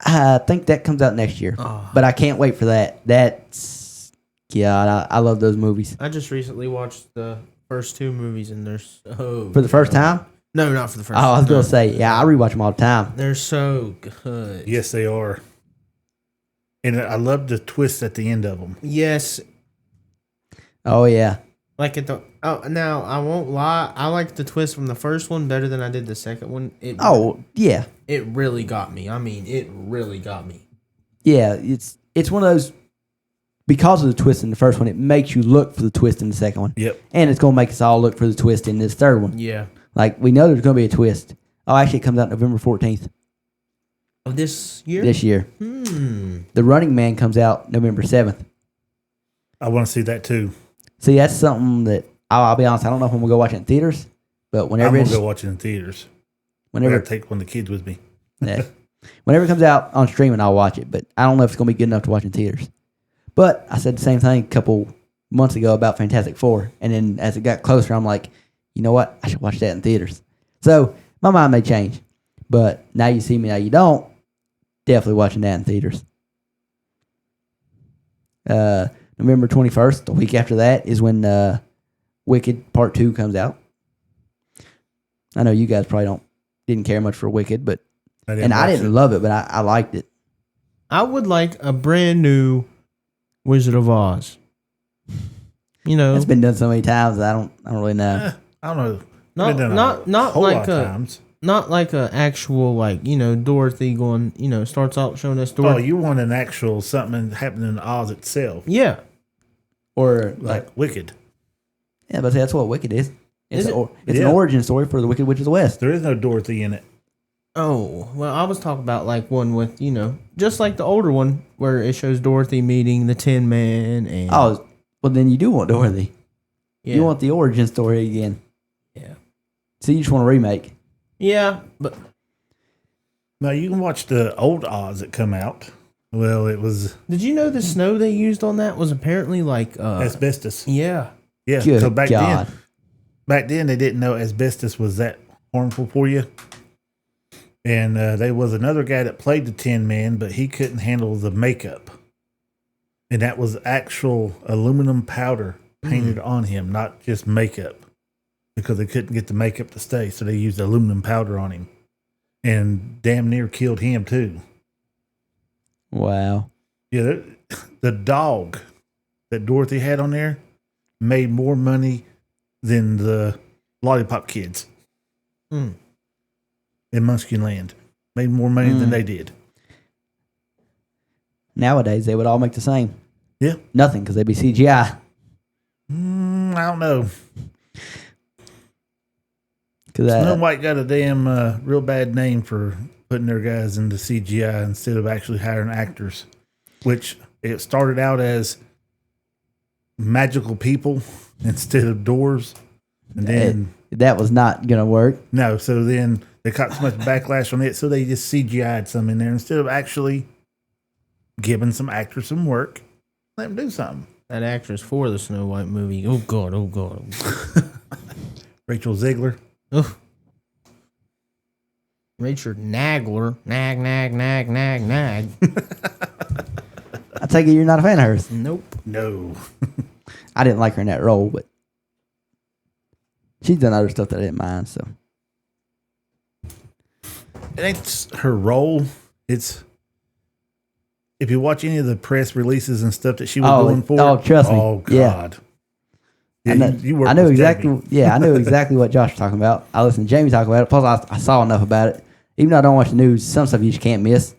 I think that comes out next year, but I can't wait for that. That's I love those movies. I just recently watched the first 2 movies, and they're so For the first time? No, not for the first. Oh, I was gonna no. say, yeah, I rewatch them all the time. They're so good. Yes, they are. And I love the twist at the end of them. Yes, Oh yeah, like at the. Oh, now I won't lie. I like the twist from the first one better than I did the second one. Yeah, It really got me. I mean, it really got me. yeah. It's one of those, because of the twist in the first one, it makes you look for the twist in the second one. Yep. And it's gonna make us all look for the twist in this third one. Yeah. Like, we know there's gonna be a twist. Oh, actually, it comes out November 14th. Of this year? this year. The Running Man comes out November 7th. I want to see that too. See, that's something that I'll be honest. I don't know if I'm gonna go watch it in theaters, but I'm whenever gonna it's go watch it in theaters. I whenever gotta take one of the kids with me. yeah, whenever it comes out on streaming, I'll watch it. But I don't know if it's gonna be good enough to watch in theaters. But I said the same thing a couple months ago about Fantastic Four, and then as it got closer, I'm like, you know what? I should watch that in theaters. So my mind may change, but now you see me, now you don't. Definitely watching that in theaters. November 21st, the week after that, is when Wicked Part 2 comes out. I know you guys probably didn't care much for Wicked, but I didn't love it, but I liked it. I would like a brand new Wizard of Oz. You know, It's been done so many times that I don't really know. I don't know. Not whole like lot of times. not like a actual like Dorothy going starts out showing us Dorothy. Oh, you want an actual something happening in Oz itself, Yeah, Or like Wicked. yeah, but see, that's what Wicked is. It's, Is it? It's Yeah. an origin story for the Wicked Witch of the West. There is no Dorothy in it. Oh, well, I was talking about like one with, just like the older one where it shows Dorothy meeting the Tin Man and Oh, well, then you do want Dorothy. yeah. You want the origin story again. Yeah. So you just want a remake. Yeah, but Now you can watch the old Oz that come out. Well, it was did you know the snow they used on that was apparently like asbestos. yeah. Yeah, Good so God. back then they didn't know asbestos was that harmful for you. And there was another guy that played the Tin Man, but he couldn't handle the makeup. And that was actual aluminum powder painted on him, not just makeup, because they couldn't get the makeup to stay. So they used aluminum powder on him and damn near killed him too. Wow. Yeah, the dog that Dorothy had on there made more money than the Lollipop Kids Hmm. in Munchkin Land. Made more money than they did. Nowadays, they would all make the same. Yeah. Nothing, because they'd be CGI. I don't know. Because Snow White got a damn real bad name for putting their guys into CGI instead of actually hiring actors, which it started out as magical people instead of doors. And then, that was not going to work. no, so then they got so much backlash on it, so they just CGI'd some in there instead of actually giving some actors some work. Let them do something. That actress for the Snow White movie. Oh god, oh god. Rachel Ziegler. Ugh. Richard Nagler. Nag. I take it you're not a fan of hers. Nope. No. I didn't like her in that role, but she's done other stuff that I didn't mind. So It ain't her role. It's if you watch any of the press releases and stuff that she was going for. Oh, trust me. Oh Yeah. God. Yeah, I know, you work I know with exactly. Jamie. Yeah, I know exactly what Josh was talking about. I listened to Jamie talk about it. Plus, I saw enough about it. Even though I don't watch the news, some stuff you just can't miss.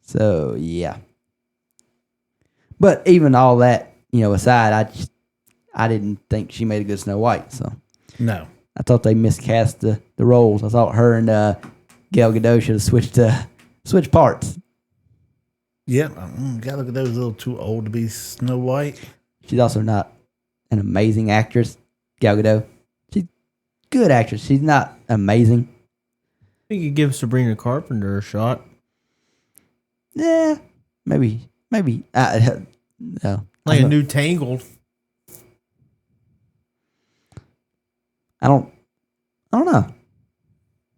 So yeah. But even all that, aside, I didn't think she made a good Snow White. So No. I thought they miscast the roles. I thought her and Gal Gadot should have switched parts. Yeah, Gal Gadot's a little too old to be Snow White. She's also not an amazing actress. Gal Gadot, she's a good actress. She's not amazing. You could give Sabrina Carpenter a shot. Yeah, maybe. No, Like a new Tangled. I don't know.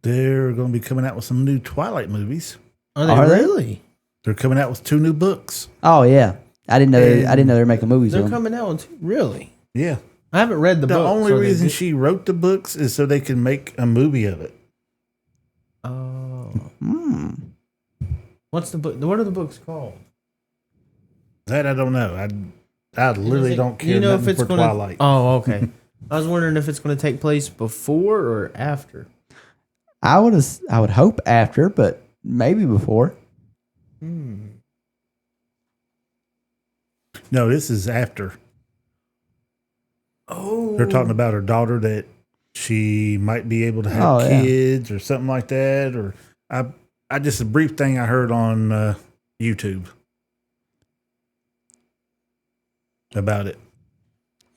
They're going to be coming out with some new Twilight movies. Are they? really? They're coming out with 2 new books. Oh yeah, I didn't know. And I didn't know they were making movies. They're Of them. coming out with really? Yeah. I haven't read the The book. only so they reason did- she wrote the books is so they can make a movie of it. Oh. What's the book? What are the books called? That I don't know. I literally don't care nothing for gonna, Twilight. Oh, okay. I was wondering if it's going to take place before or after. I would hope after, but maybe before. No, this is after. Oh. They're talking about her daughter that she might be able to have kids or something like that. Or I just a brief thing I heard on YouTube about it.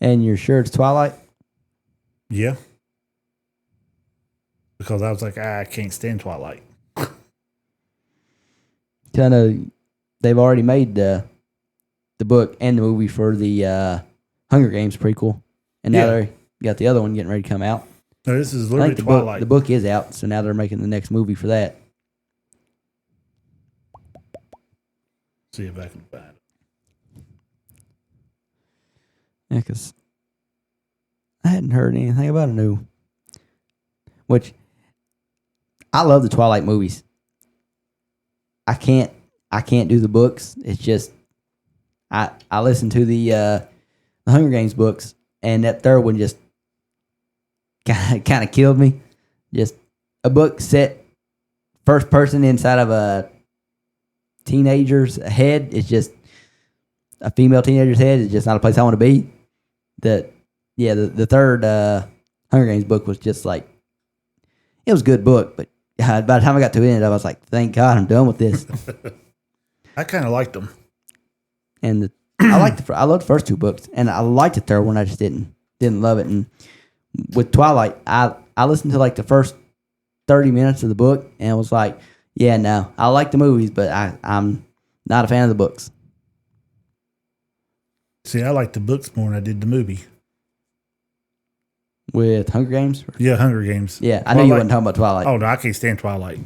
And you're sure it's Twilight? Yeah. Because I was like, I can't stand Twilight. Kind of, they've already made the book and the movie for the Hunger Games prequel, and now they got the other one getting ready to come out. No, this is literally Twilight. The book is out, so now they're making the next movie for that. See if I can find it. Yeah, because I hadn't heard anything about a new. Which I love the Twilight movies. I can't do the books. It's just I listened to the Hunger Games books, and that third one just kind of killed me. Just a book set first person inside of a teenager's head. It's just a female teenager's head. It's just not a place I want to be. The third Hunger Games book was just like, it was a good book, but by the time I got to the end, I was like, thank God I'm done with this. I kind of liked them. And I loved the first two books, and I liked the third one. I just didn't love it. And with Twilight, I listened to like the first 30 minutes of the book, and was like, yeah, no, I like the movies, but I'm not a fan of the books. See, I liked the books more than I did the movie. With Hunger Games? Yeah, Hunger Games. Yeah, I know you weren't talking about Twilight. Oh, no, I can't stand Twilight.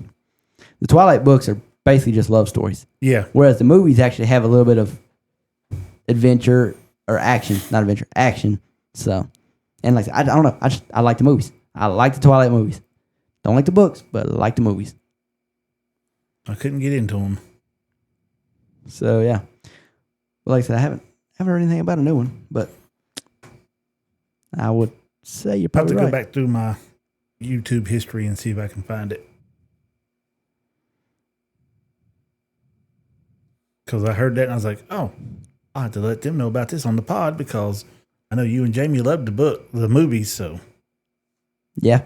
The Twilight books are basically just love stories. Yeah. Whereas the movies actually have a little bit of adventure or action, not adventure, action. So, and like I don't know, I like the movies. I like the Twilight movies. Don't like the books, but I like the movies. I couldn't get into them. So yeah, but like I said, I haven't heard anything about a new one, but I would say you're probably I have to right. go back through my YouTube history and see if I can find it. Because I heard that and I was like, oh, I'll have to let them know about this on the pod because I know you and Jamie loved the movies, so. Yeah.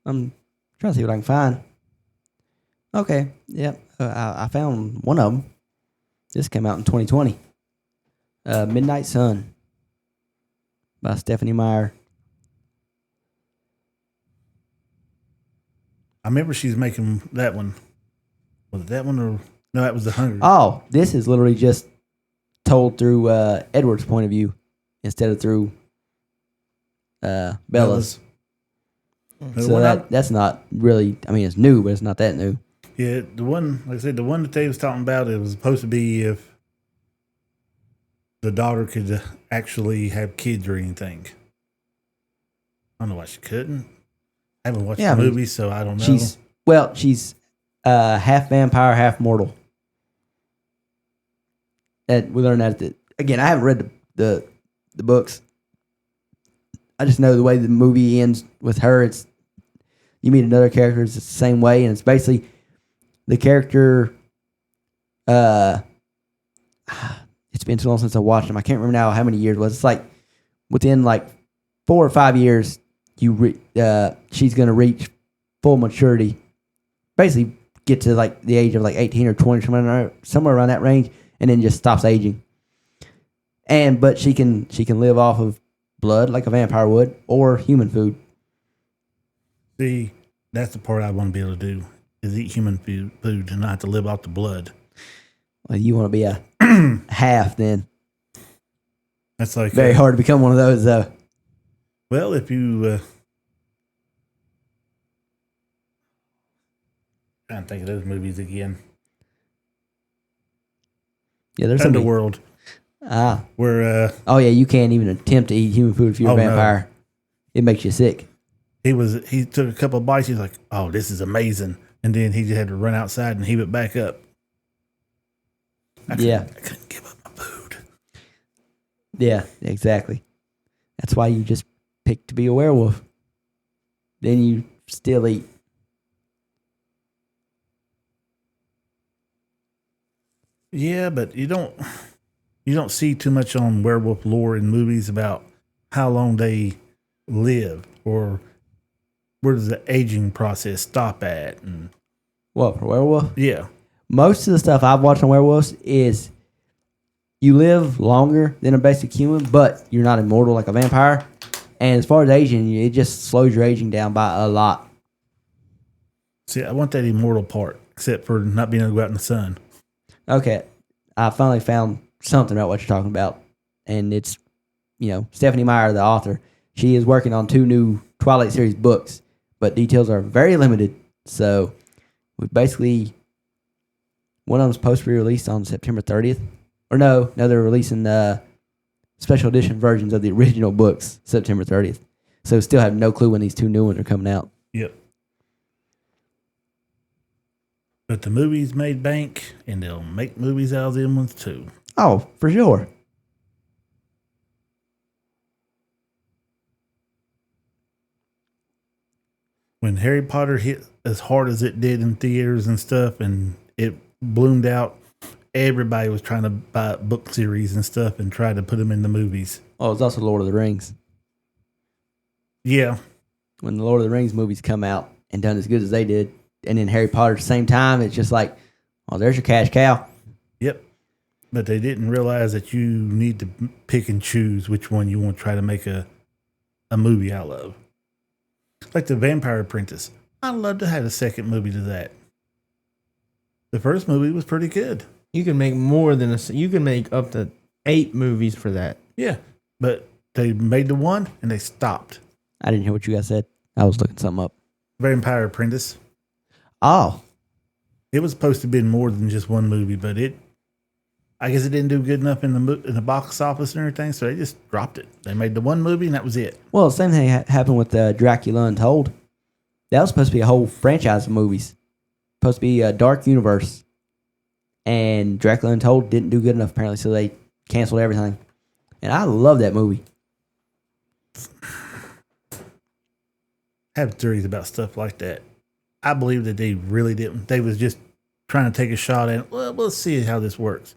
I'm trying to see what I can find. Okay, yep. I found one of them. This came out in 2020. Midnight Sun by Stephanie Meyer. I remember she's making that one. Was it that one or no? That was the Hunger. Oh, this is literally just told through Edward's point of view instead of through Bella's. So that's not really. I mean, it's new, but it's not that new. Yeah, the one, like I said, the one that they was talking about, it was supposed to be if the daughter could actually have kids or anything. I don't know why she couldn't. I haven't watched the movie, so I don't know. She's half vampire, half mortal. And we learned that again. I haven't read the books. I just know the way the movie ends with her. It's you meet another character. It's the same way, and it's basically the character. It's been too long since I watched them. I can't remember now how many years it was. It's like within like 4 or 5 years, she's gonna reach full maturity. Basically, get to like the age of like 18 or 20, somewhere around that range, and then just stops aging. But she can live off of blood like a vampire would, or human food. See, that's the part I want to be able to do, is eat human food and not have to live off the blood. Well, you want to be a half then. That's like very hard to become one of those though. Well, if you trying to think of those movies again. Yeah, there's Underworld. Where oh yeah, you can't even attempt to eat human food if you're a vampire. No. It makes you sick. He took a couple of bites. He's like, "Oh, this is amazing," and then he just had to run outside and heave it back up. I couldn't give up my food. Yeah, exactly. That's why you just pick to be a werewolf. Then you still eat. Yeah, but you don't see too much on werewolf lore in movies about how long they live or where does the aging process stop at. And What, for werewolf? yeah, Most of the stuff I've watched on werewolves is you live longer than a basic human, but you're not immortal like a vampire. And as far as aging, it just slows your aging down by a lot. see, I want that immortal part, except for not being able to go out in the sun. Okay, I finally found something about what you're talking about, and it's, Stephanie Meyer, the author. She is working on 2 new Twilight series books, but details are very limited. So we basically, one of them's supposed to be released on September 30th, or no, they're releasing special edition versions of the original books September 30th. So still have no clue when these 2 new ones are coming out. Yep. But the movies made bank, and they'll make movies out of them ones too. Oh, for sure. When Harry Potter hit as hard as it did in theaters and stuff, and it bloomed out, everybody was trying to buy book series and stuff and try to put them in the movies. Oh, it's also Lord of the Rings. Yeah, When the Lord of the Rings movies come out and done as good as they did, and then Harry Potter at the same time, it's just like, oh, there's your cash cow. yep. But they didn't realize that you need to pick and choose which one you want to try to make a movie out of. Like the Vampire Apprentice. I'd love to have a second movie to that. The first movie was pretty good. You can make more than you can make up to 8 movies for that. Yeah, but they made the one and they stopped. I didn't hear what you guys said. I was looking something up. Vampire Apprentice. Oh, It was supposed to be more than just one movie, but I guess it didn't do good enough in the box office and everything, so they just dropped it. They made the one movie and that was it. well, the same thing happened with Dracula Untold. That was supposed to be a whole franchise of movies. Supposed to be a dark universe. And Dracula Untold didn't do good enough, apparently, so they canceled everything. And I love that movie. I have theories about stuff like that. I believe that they really didn't. They was just trying to take a shot at it. Well, let's see how this works.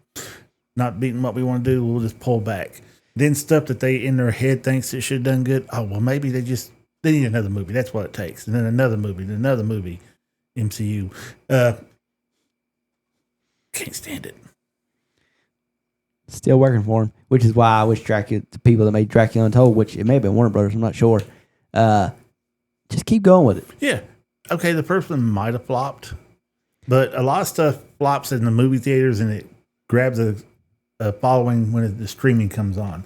Not beating what we want to do, we'll just pull back. Then stuff that they in their head thinks it should have done good. Oh, well, maybe they need another movie. That's what it takes. And then another movie, then another movie. MCU. Can't stand it. Still working for him, which is why I wish the people that made Dracula Untold, which it may have been Warner Brothers, I'm not sure, just keep going with it. Yeah. Okay, the first one might have flopped, but a lot of stuff flops in the movie theaters and it grabs a following when the streaming comes on.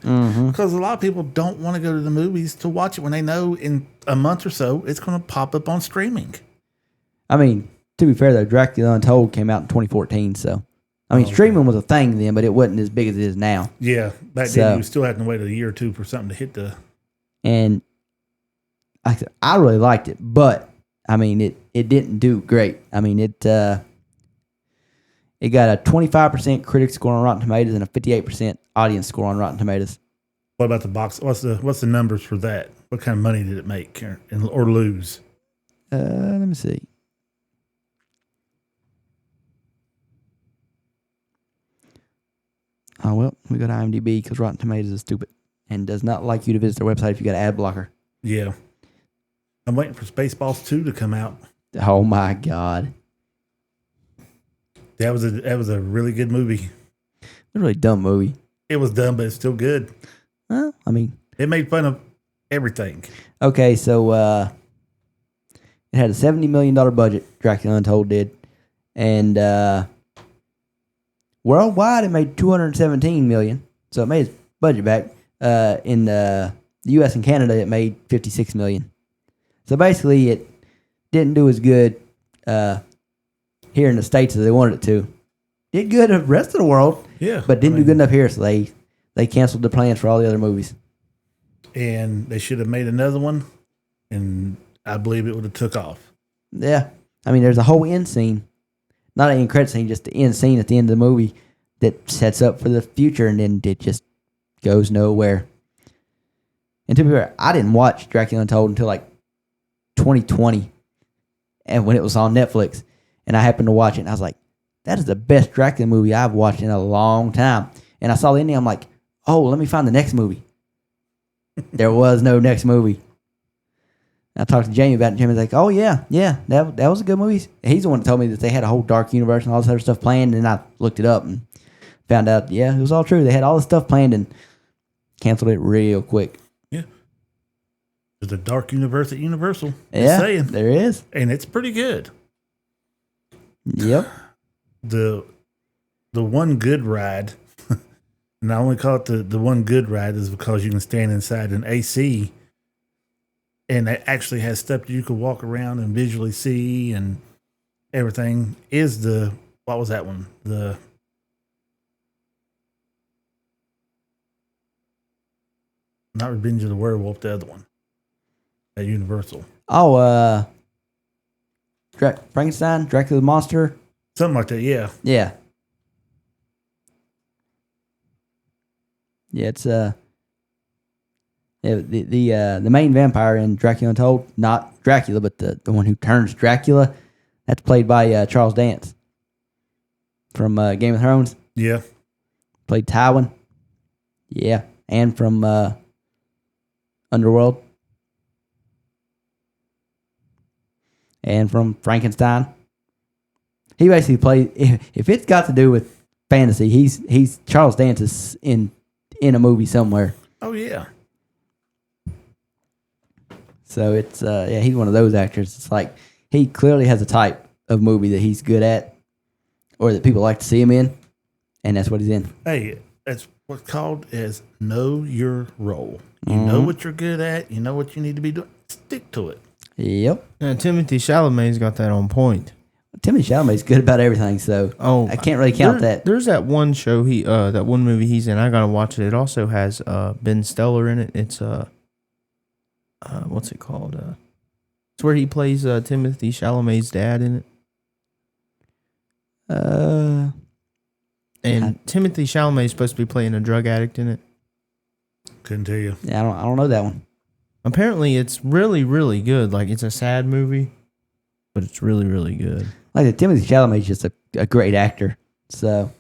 Because a lot of people don't want to go to the movies to watch it when they know in a month or so it's going to pop up on streaming. I mean, to be fair, though, Dracula Untold came out in 2014, so. I mean, streaming was a thing then, but it wasn't as big as it is now. Yeah, back then you still had to wait a year or two for something to hit the... And I really liked it, but, I mean, it didn't do great. I mean, it got a 25% critic score on Rotten Tomatoes and a 58% audience score on Rotten Tomatoes. What about the box? What's the numbers for that? What kind of money did it make or lose? Let me see. Oh, well, we got IMDb because Rotten Tomatoes is stupid and does not like you to visit their website if you got an ad blocker. Yeah. I'm waiting for Spaceballs 2 to come out. Oh, my God. That was a really good movie. It's a really dumb movie. It was dumb, but it's still good. Well, I mean... It made fun of everything. Okay, so it had a $70 million budget, Dracula Untold did. And worldwide, it made $217 million. So it made its budget back. In the U.S. and Canada, it made $56 million. So basically, it didn't do as good here in the States as they wanted it to. Did good in the rest of the world, Yeah. but didn't do good enough here, so they canceled the plans for all the other movies. And they should have made another one, and I believe it would have took off. Yeah. I mean, there's a whole end scene. Not an end credit scene, just the end scene at the end of the movie that sets up for the future, and then it just goes nowhere. And to be fair, I didn't watch Dracula Untold until like 2020, and when it was on Netflix, and I happened to watch it, and I was like, that is the best Dracula movie I've watched in a long time. And I saw the ending. I'm like, oh, let me find the next movie. There was no next movie. I talked to Jamie about it. Jamie's like, oh, yeah, that was a good movie. He's the one that told me that they had a whole dark universe and all this other stuff planned. And I looked it up and found out, yeah, it was all true. They had all this stuff planned and canceled it real quick. Yeah. There's a dark universe at Universal. Yeah, saying. there is. And it's pretty good. Yep. The one good ride, and I only call it the one good ride is because you can stand inside an AC and it actually has stuff that you can walk around and visually see and everything, is what was that one? Not Revenge of the Werewolf, the other one at Universal. Oh, Frankenstein, Dracula the Monster. Something like that, yeah. Yeah. Yeah, it's the main vampire in Dracula Untold, not Dracula, but the one who turns Dracula, that's played by Charles Dance from Game of Thrones. Yeah. Played Tywin. Yeah, and from Underworld. And from Frankenstein. He basically played, if it's got to do with fantasy, he's Charles Dance is in a movie somewhere. Oh yeah. So it's he's one of those actors. It's like he clearly has a type of movie that he's good at, or that people like to see him in, and that's what he's in. Hey, that's what's called as know your role. You know what you're good at. You know what you need to be doing. Stick to it. Yep. And Timothy Chalamet's got that on point. Timothy Chalamet's good about everything, so I can't really count that. There's that one show that one movie he's in. I gotta watch it. It also has Ben Stiller in it. It's what's it called? It's where he plays Timothy Chalamet's dad in it. And Timothy Chalamet is supposed to be playing a drug addict in it. Couldn't tell you. Yeah, I don't know that one. Apparently, it's really, really good. Like, it's a sad movie, but it's really, really good. Like I said, Timothy Chalamet's just a great actor. So,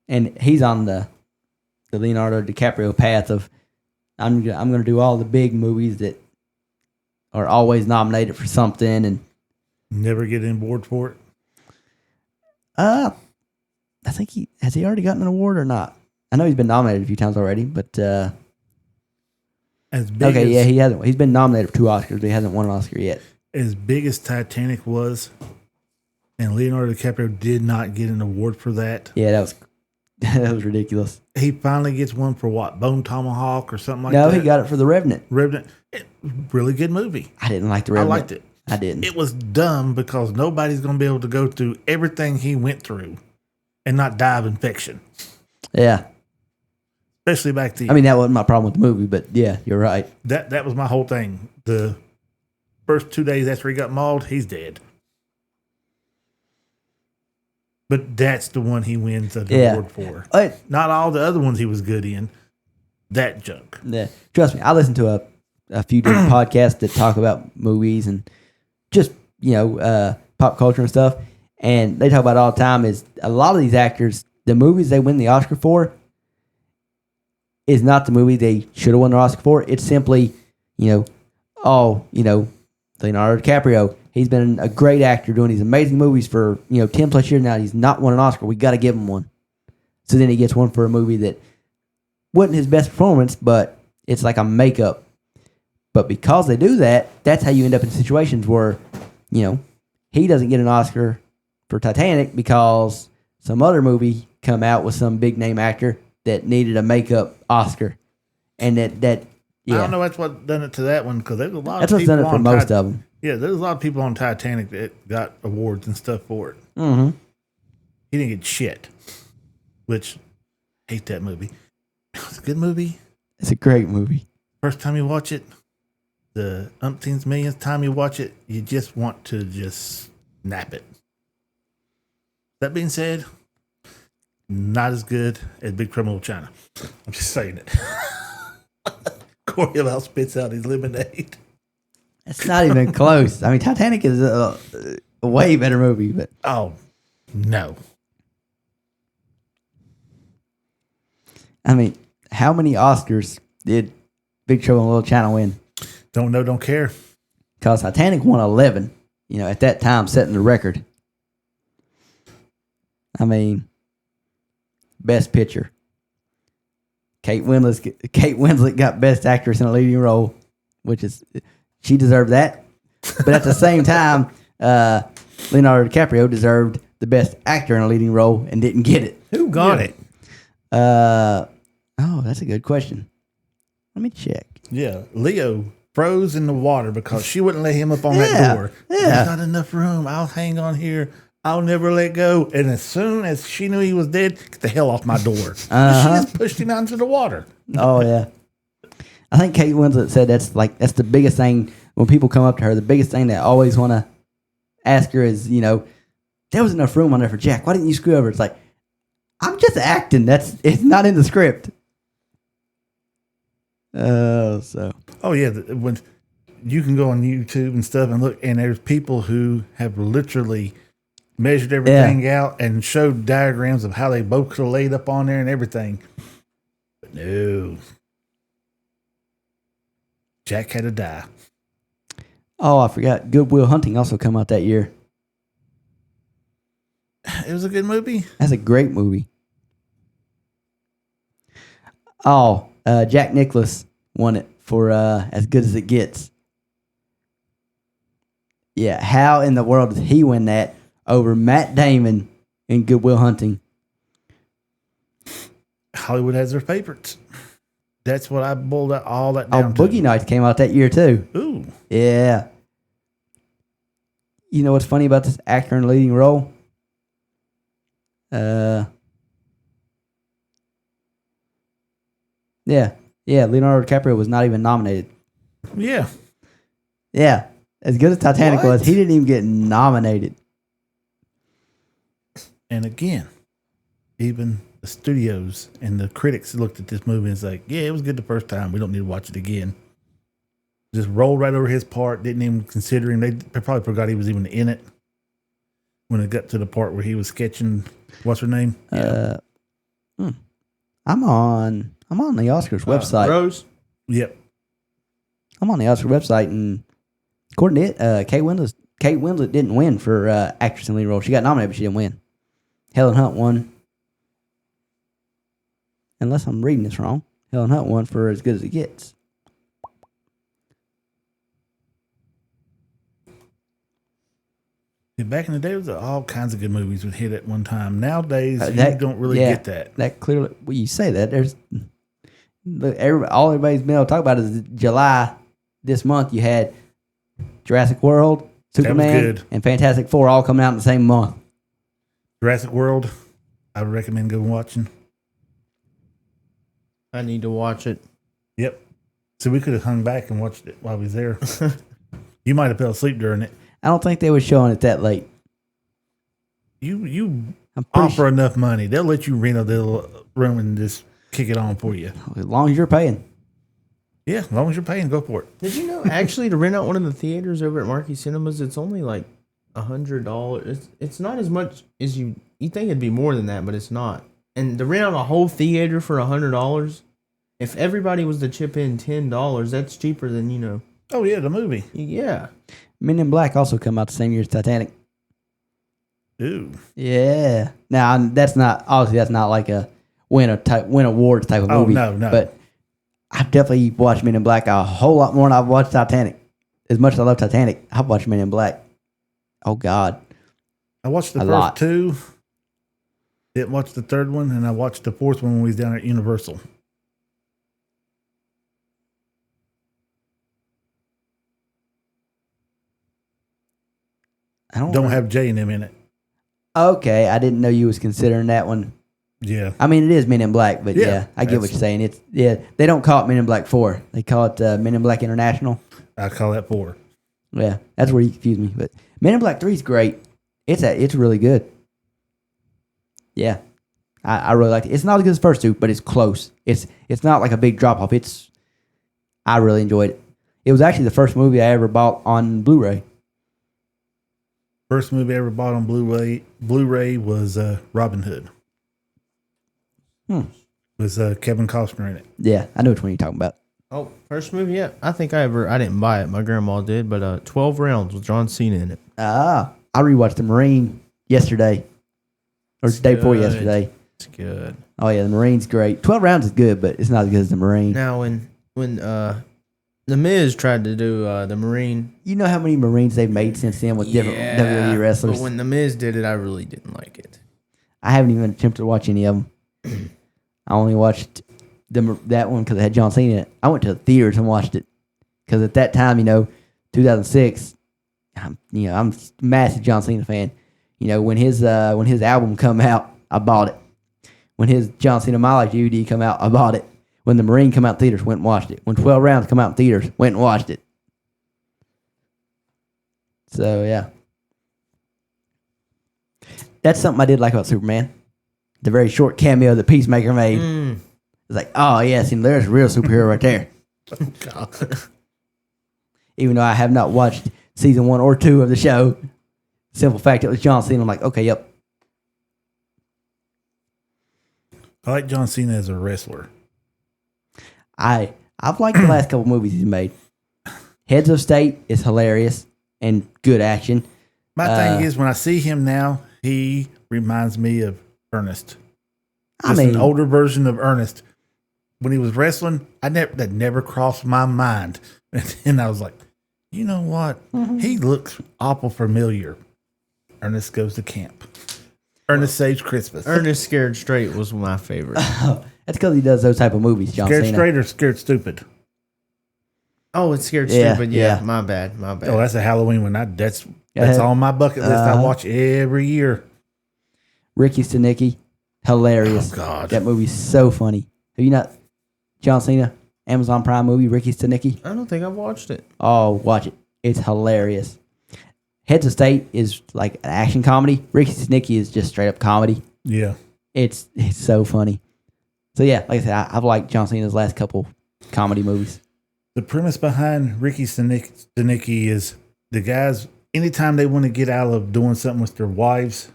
and he's on the Leonardo DiCaprio path of I'm going to do all the big movies that are always nominated for something, and never get in board for it. I think he already gotten an award or not. I know he's been nominated a few times already, but he hasn't. He's been nominated for 2 Oscars, but he hasn't won an Oscar yet. As big as Titanic was, and Leonardo DiCaprio did not get an award for that. Yeah, that was ridiculous. He finally gets one for what? Bone Tomahawk or something like that? No, he got it for The Revenant. Really good movie. I didn't like The Revenant. I liked it. I didn't. It was dumb because nobody's going to be able to go through everything he went through and not die of infection. Yeah. Especially back then. I mean, that wasn't my problem with the movie, but yeah, you're right. That was my whole thing. The first 2 days after he got mauled, he's dead. But that's the one he wins an award for. Not all the other ones he was good in. That junk. Yeah. Trust me, I listen to a few different podcasts that talk about movies and just, pop culture and stuff. And they talk about it all the time is a lot of these actors, the movies they win the Oscar for is not the movie they should have won the Oscar for. It's simply, Leonardo DiCaprio, he's been a great actor doing these amazing movies for, 10 plus years now. He's not won an Oscar. We got to give him one. So then he gets one for a movie that wasn't his best performance, but it's like a makeup. But because they do that, that's how you end up in situations where, he doesn't get an Oscar for Titanic because some other movie come out with some big name actor that needed a makeup Oscar. And that yeah. I don't know that's what done it to that one because there's a lot that's of people what's done it for most of them. Yeah, there's a lot of people on Titanic that got awards and stuff for it. Mm-hmm. He didn't get shit, which I hate that movie. It's a good movie. It's a great movie. First time you watch it, the umpteenth millionth time you watch it, you just want to just snap it. That being said, not as good as Big Trouble in China. I'm just saying it. Corey about spits out his lemonade. It's not even close. I mean, Titanic is a way better movie, but No. I mean, how many Oscars did Big Trouble in Little China win? Don't know, don't care. Because Titanic won 11, at that time, setting the record. I mean, Best Picture. Kate Winslet got Best Actress in a Leading Role, which is, she deserved that. But at the same time, Leonardo DiCaprio deserved the Best Actor in a Leading Role and didn't get it. Who got it? That's a good question. Let me check. Yeah, Leo froze in the water because she wouldn't let him up on that door. Yeah. There's not enough room. I'll hang on here. I'll never let go. And as soon as she knew he was dead, get the hell off my door. She just pushed him out into the water. Oh yeah. I think Kate Winslet said that's the biggest thing when people come up to her. The biggest thing they always want to ask her is, there was enough room on there for Jack. Why didn't you screw over? It's like, I'm just acting. It's not in the script. Oh yeah, when you can go on YouTube and stuff and look, and there's people who have literally measured everything out and showed diagrams of how they both could have laid up on there and everything. But no, Jack had to die. Oh, I forgot. Good Will Hunting also come out that year. It was a good movie. That's a great movie. Oh, Jack Nicklaus won it for As Good as It Gets. Yeah, how in the world did he win that over Matt Damon in Good Will Hunting? Hollywood has their favorites. That's what I boiled all that down to. Boogie Nights came out that year too. Ooh. Yeah. You know what's funny about this actor in the leading role? Yeah, Leonardo DiCaprio was not even nominated. Yeah. Yeah, as good as Titanic was, he didn't even get nominated. And again, even the studios and the critics looked at this movie and was like, yeah, it was good the first time. We don't need to watch it again. Just rolled right over his part. Didn't even consider him. They probably forgot he was even in it when it got to the part where he was sketching. What's her name? I'm on the Oscars website. Rose. Yep. I'm on the Oscar website, and according to it, Kate Winslet didn't win for actress in lead role. She got nominated, but she didn't win. Helen Hunt won. Unless I'm reading this wrong, Helen Hunt won for As Good as It Gets. Yeah, back in the day, there was all kinds of good movies would hit at one time. Nowadays, you don't really get that. That clearly, well, you say that. There's all everybody's been able to talk about is July. This month, you had Jurassic World, Superman, and Fantastic Four all coming out in the same month. Jurassic World, I would recommend going watching. I need to watch it. Yep. So we could have hung back and watched it while we was there. You might have fell asleep during it. I don't think they were showing it that late. You offer enough money, they'll let you rent a little room and just kick it on for you. As long as you're paying. Yeah, as long as you're paying, go for it. Did you know actually to rent out one of the theaters over at Marquee Cinemas, it's only like $100. It's not as much as you think it'd be more than that, but it's not. And to rent out a whole theater for $100, if everybody was to chip in $10, that's cheaper than Oh yeah, the movie. Yeah. Men in Black also come out the same year as Titanic. Ooh. Yeah. Now that's not like a win awards type of movie. Oh no. But I've definitely watched Men in Black a whole lot more than I've watched Titanic. As much as I love Titanic, I've watched Men in Black. Oh God. I watched the first two. Didn't watch the third one, and I watched the fourth one when we was down at Universal. I don't have J and M in it. Okay, I didn't know you was considering that one. Yeah. I mean, it is Men in Black, but yeah I get what you're saying. They don't call it Men in Black 4. They call it Men in Black International. I call that 4. Yeah, that's where you confuse me. But Men in Black 3 is great. It's really good. Yeah, I really like it. It's not as good as the first two, but it's close. It's not like a big drop off. I really enjoyed it. It was actually the first movie I ever bought on Blu-ray. First movie I ever bought on Blu-ray was Robin Hood. With Kevin Costner in it. Yeah, I know which one you're talking about. Oh, first movie? Yeah. I didn't buy it. My grandma did, but 12 Rounds with John Cena in it. I rewatched The Marine yesterday. Or the day before yesterday. It's good. Oh, yeah, The Marine's great. 12 Rounds is good, but it's not as good as The Marine. Now, when The Miz tried to do The Marine. You know how many Marines they've made since then with different WWE wrestlers? But when The Miz did it, I really didn't like it. I haven't even attempted to watch any of them. I only watched that one because it had John Cena in it. I went to the theaters and watched it because at that time, 2006, I'm a massive John Cena fan. When his album come out, I bought it. When his John Cena My Life DVD come out, I bought it. When The Marine come out in theaters, went and watched it. When 12 Rounds come out in theaters, went and watched it. So yeah, that's something I did like about Superman. The very short cameo that Peacemaker made. It's like, oh, yes, and there's a real superhero right there. Oh, God. Even though I have not watched season 1 or 2 of the show, simple fact it was John Cena. I'm like, okay, yep. I like John Cena as a wrestler. I've liked the last couple movies he's made. Heads of State is hilarious and good action. My thing is, when I see him now, he reminds me of Ernest. An older version of Ernest. When he was wrestling, that never crossed my mind. And I was like, you know what? He looks awful familiar. Ernest Goes to Camp. Ernest Saves Christmas. Ernest Scared Straight was my favorite. That's because he does those type of movies, John Scared Cena. Straight or Scared Stupid? Oh, it's Scared Yeah, Stupid. yeah. My bad. Oh, that's a Halloween one. That's on my bucket list. I watch every year. Ricky Stenicki, hilarious. Oh, God. That movie's so funny. Have you not? John Cena, Amazon Prime movie, Ricky Stenicki. I don't think I've watched it. Oh, watch it. It's hilarious. Heads of State is like an action comedy. Ricky Stenicki is just straight up comedy. Yeah. It's so funny. So yeah, like I said, I've liked John Cena's last couple comedy movies. The premise behind Ricky Stenicki is the guys, anytime they want to get out of doing something with their wives,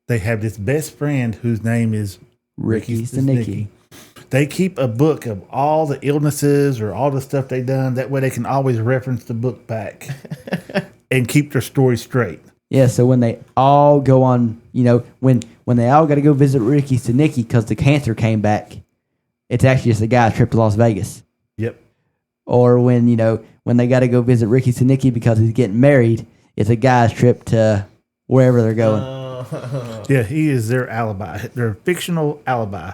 they have this best friend whose name is Ricky Stenicki. They keep a book of all the illnesses or all the stuff they done. That way they can always reference the book back and keep their story straight. Yeah, so when they all go on, when they all got to go visit Ricky Stenicki because the cancer came back, it's actually just a guy's trip to Las Vegas. Yep. Or when they got to go visit Ricky Stenicki because he's getting married, it's a guy's trip to wherever they're going. Yeah, he is their alibi, their fictional alibi,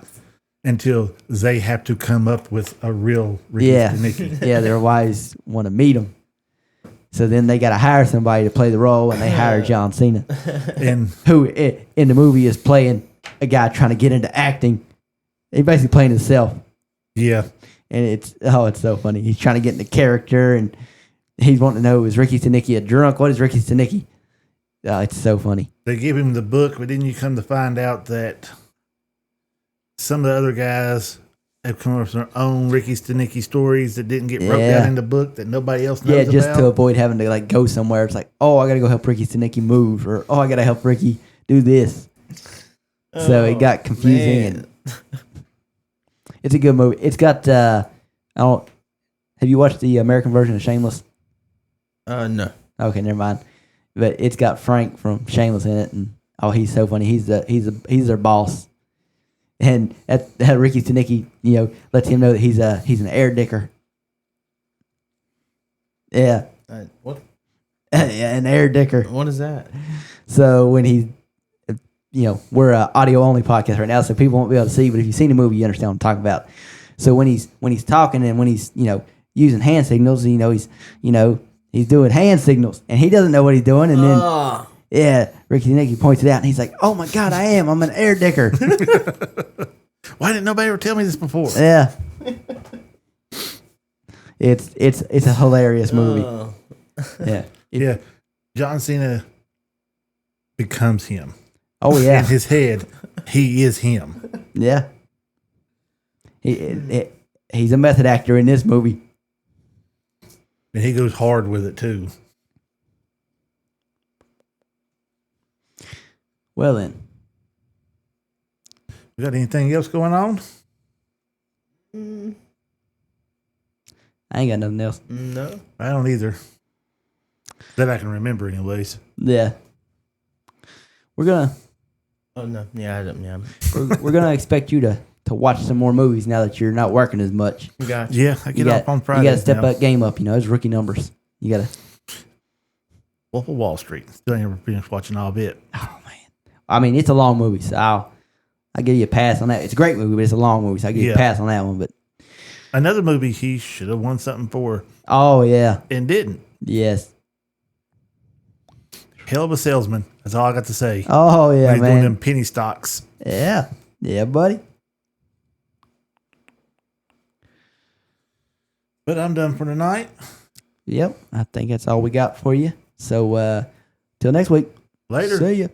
until they have to come up with a real Ricky Stenicki. Yeah, their wives want to meet him. So then they got to hire somebody to play the role, and they hire John Cena, And who in the movie is playing a guy trying to get into acting. He's basically playing himself. yeah, And it's so funny. He's trying to get into character, and he's wanting to know, is Ricky Stenicki a drunk? What is Ricky Stenicki? It's so funny. they give him the book, but then you come to find out that some of the other guys have come up with their own Ricky Stenicki stories that didn't get wrote down in the book that nobody else knows Yeah, just about. to avoid having to go somewhere. It's like, oh, I got to go help Ricky Stenicki move, or oh, I got to help Ricky do this. So it got confusing, and it's a good movie. It's got have you watched the American version of Shameless? No. Okay, never mind. But it's got Frank from Shameless in it, and he's so funny. He's their boss, and that Ricky Stenicki, lets him know that he's an air dicker. Yeah, What? yeah, an air dicker. What is that? So when we're an audio only podcast right now, so people won't be able to see. But if you've seen the movie, you understand what I'm talking about. So when he's talking and when he's using hand signals, he's doing hand signals, and he doesn't know what he's doing. And then Ricky Stenicki points it out, and he's like, "Oh my God, I'm an air dicker." Why didn't nobody ever tell me this before? Yeah, it's a hilarious movie. Yeah, Yeah, John Cena becomes him. Oh yeah, In his head, he is him. yeah. He's a method actor in this movie. And he goes hard with it too. Well then, You got anything else going on? I ain't got nothing else. No. I don't either. That I can remember, anyways. Yeah, we're gonna Oh no. Yeah. I don't. Yeah. we're gonna expect you to watch some more movies now that you're not working as much. Gotcha. Yeah, I get off on Friday. You got to step that game up. You know, it's rookie numbers. You got to. Wolf of Wall Street. Still ain't finished watching all of it. Oh man, I mean, it's a long movie, so I'll give you a pass on that. It's a great movie, but it's a long movie, so I will give you a pass on that one. But another movie he should have won something for oh yeah, and didn't. yes. Hell of a salesman. That's all I got to say. Oh yeah, When he's doing them man. penny stocks. Yeah, yeah, buddy. But I'm done for tonight. Yep, I think that's all we got for you. So till next week. Later. See ya.